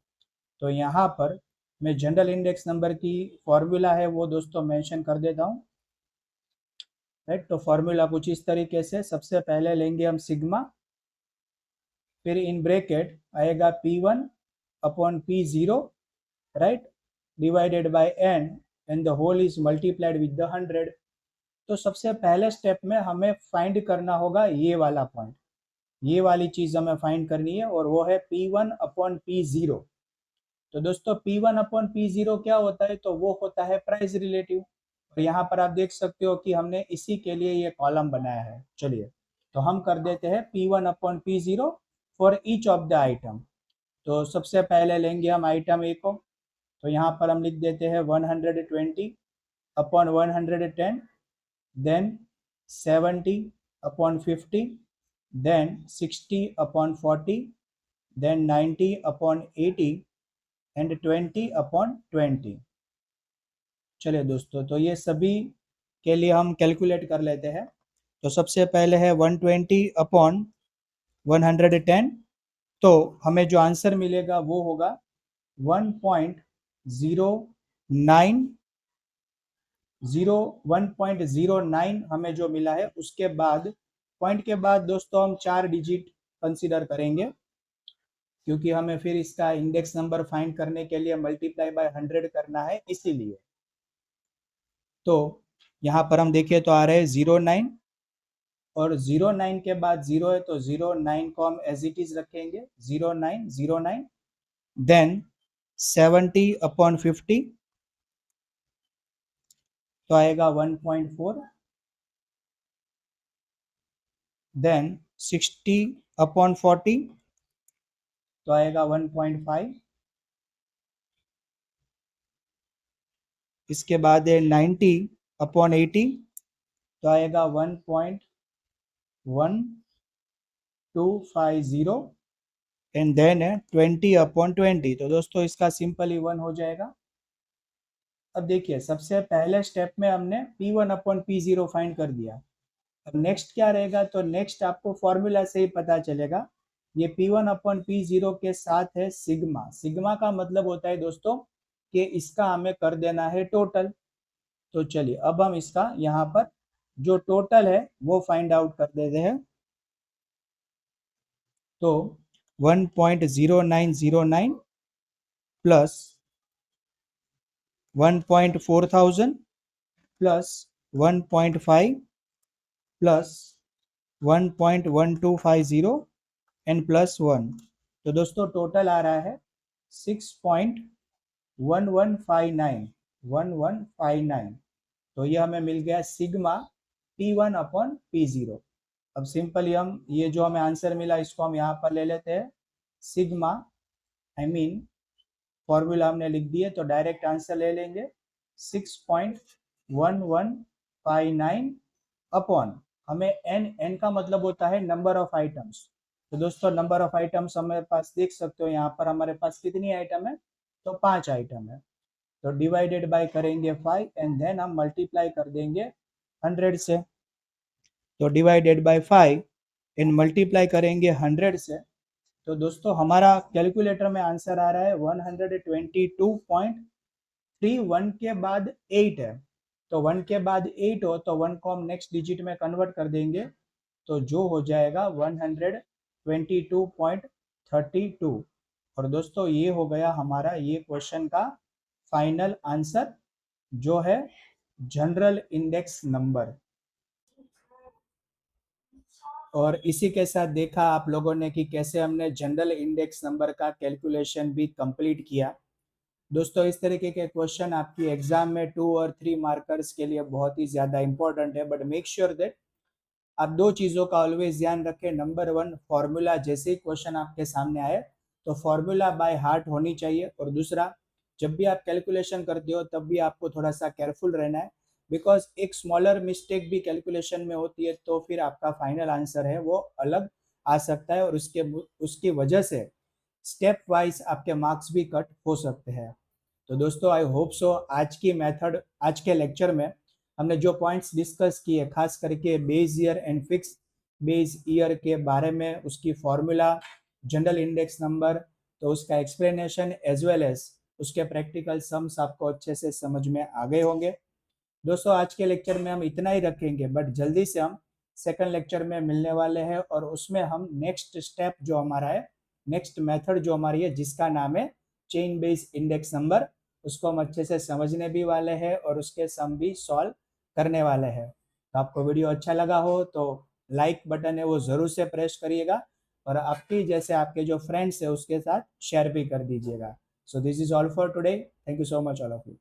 तो यहाँ पर मैं जनरल इंडेक्स नंबर की फॉर्मूला है वो दोस्तों मेंशन कर देता हूँ, राइट। तो फॉर्मूला कुछ इस तरीके से, सबसे पहले लेंगे हम सिग्मा, फिर इन ब्रैकेट आएगा P1 upon P0, right, divided by n and the whole is multiplied with the 100। तो सबसे पहले स्टेप में हमें फाइंड करना होगा ये वाला पॉइंट, ये वाली चीज हमें फाइंड करनी है, और वो है P1 अपॉन P0। तो दोस्तों P1 अपॉन P0 क्या होता है, तो वो होता है प्राइस रिलेटिव। और यहाँ पर आप देख सकते हो कि हमने इसी के लिए ये कॉलम बनाया है। चलिए तो हम कर देते हैं P1 upon P0 for each of the item. तो सबसे पहले लेंगे हम आइटम ए को, तो यहाँ पर हम लिख देते हैं 120 upon 110, then 70 upon 50, then 60 upon 40, then 90 upon 80 and 20 upon 20। चलिए दोस्तों, तो ये सभी के लिए हम कैलकुलेट कर लेते हैं। तो सबसे पहले है 120 अपॉन 110, तो हमें जो आंसर मिलेगा वो होगा 1.09 हमें जो मिला है। उसके बाद पॉइंट के बाद दोस्तों हम 4 डिजिट कंसीडर करेंगे, क्योंकि हमें फिर इसका इंडेक्स नंबर फाइंड करने के लिए मल्टीप्लाई बाय 100 करना है, इसीलिए। तो यहाँ पर हम देखें तो आ रहे हैं 09, और 09 के बाद 0 है, तो 09 को हम एज इट इज रखेंगे, 0909, देन 70 अपॉन 50, तो आएगा 1.4, देन 60 अपॉन 40, तो आएगा 1.5, इसके बाद है 90 अपॉन 80, तो आएगा 1.1250, एंड देन है 20 अपॉन 20, तो दोस्तों इसका सिंपली 1 हो जाएगा। अब देखिए सबसे पहले स्टेप में हमने P1 अपॉन P0 फाइंड कर दिया। अब नेक्स्ट क्या रहेगा, तो नेक्स्ट आपको फॉर्मूला से ही पता चलेगा। ये P1 अपॉन P0 के साथ है सिग्मा। सिग्मा का मतलब होता है दोस्तों कि इसका हमें कर देना है टोटल। तो चलिए अब हम इसका यहाँ पर जो टोटल है वो फाइंड आउट कर देते हैं। तो 1.0909 plus 1.4000 plus 1.5 plus 1.1250 and plus 1, तो दोस्तों टोटल आ रहा है 6.1159। तो ये हमें मिल गया सिग्मा P1 अपॉन P0। अब सिंपली हम ये जो हमें आंसर मिला इसको हम यहाँ पर ले लेते हैं, सिग्मा फॉर्मूला हमने लिख दिए, तो डायरेक्ट आंसर ले लेंगे 6.1159 अपॉन, हमें n का मतलब होता है नंबर ऑफ आइटम्स। तो दोस्तों नंबर ऑफ आइटम्स हमारे पास देख सकते हो, यहाँ पर हमारे पास कितनी आइटम है, तो 5 आइटम है। तो डिवाइडेड बाय करेंगे 5 एंड देन हम मल्टीप्लाई कर देंगे 100 से। तो डिवाइडेड बाय 5 एंड मल्टीप्लाई करेंगे 100 से, तो दोस्तों हमारा कैलकुलेटर में आंसर आ रहा है 122.31 के बाद 8 है। तो 1 के बाद 8 हो तो 1 को हम नेक्स्ट डिजिट में कन्वर्ट कर देंगे, तो जो हो जाएगा 122.32। और दोस्तों ये हो गया हमारा ये क्वेश्चन का फाइनल आंसर, जो है जनरल इंडेक्स नंबर। और इसी के साथ देखा आप लोगों ने कि कैसे हमने जनरल इंडेक्स नंबर का कैलकुलेशन भी कंप्लीट किया। दोस्तों इस तरीके के क्वेश्चन आपकी एग्जाम में 2 और 3 मार्कर्स के लिए बहुत ही ज़्यादा इंपॉर्टेंट है, बट मेक श्योर दैट आप 2 चीज़ों का ऑलवेज ध्यान रखें। नंबर 1, फॉर्मूला जैसे ही क्वेश्चन आपके सामने आए तो फॉर्मूला बाय हार्ट होनी चाहिए, और दूसरा जब भी आप कैलकुलेशन करते हो तब भी आपको थोड़ा सा केयरफुल रहना है, बिकॉज एक स्मॉलर मिस्टेक भी कैलकुलेशन में होती है तो फिर आपका फाइनल आंसर है वो अलग आ सकता है, और उसकी वजह से स्टेप वाइज आपके मार्क्स भी कट हो सकते हैं। तो दोस्तों आई होप सो आज के लेक्चर में हमने जो पॉइंट्स डिस्कस किए, खास करके base year and fix base year के बारे में, उसकी फॉर्मूला जनरल इंडेक्स नंबर, तो उसका एक्सप्लेनेशन एज वेल एज उसके प्रैक्टिकल सम्स आपको अच्छे से समझ में आ गए होंगे। दोस्तों आज के लेक्चर में हम इतना ही रखेंगे, बट जल्दी से हम सेकंड लेक्चर में मिलने वाले हैं और उसमें हम नेक्स्ट स्टेप जो हमारा है, नेक्स्ट मेथड जो हमारी है जिसका नाम है चेन बेस्ड इंडेक्स नंबर, उसको हम अच्छे से समझने भी वाले हैं और उसके सम भी सॉल्व करने वाले हैं। तो आपको वीडियो अच्छा लगा हो तो लाइक बटन है वो ज़रूर से प्रेस करिएगा और आपकी जैसे आपके जो फ्रेंड्स है उसके साथ शेयर भी कर दीजिएगा। So this is all for today. Thank you so much all of you.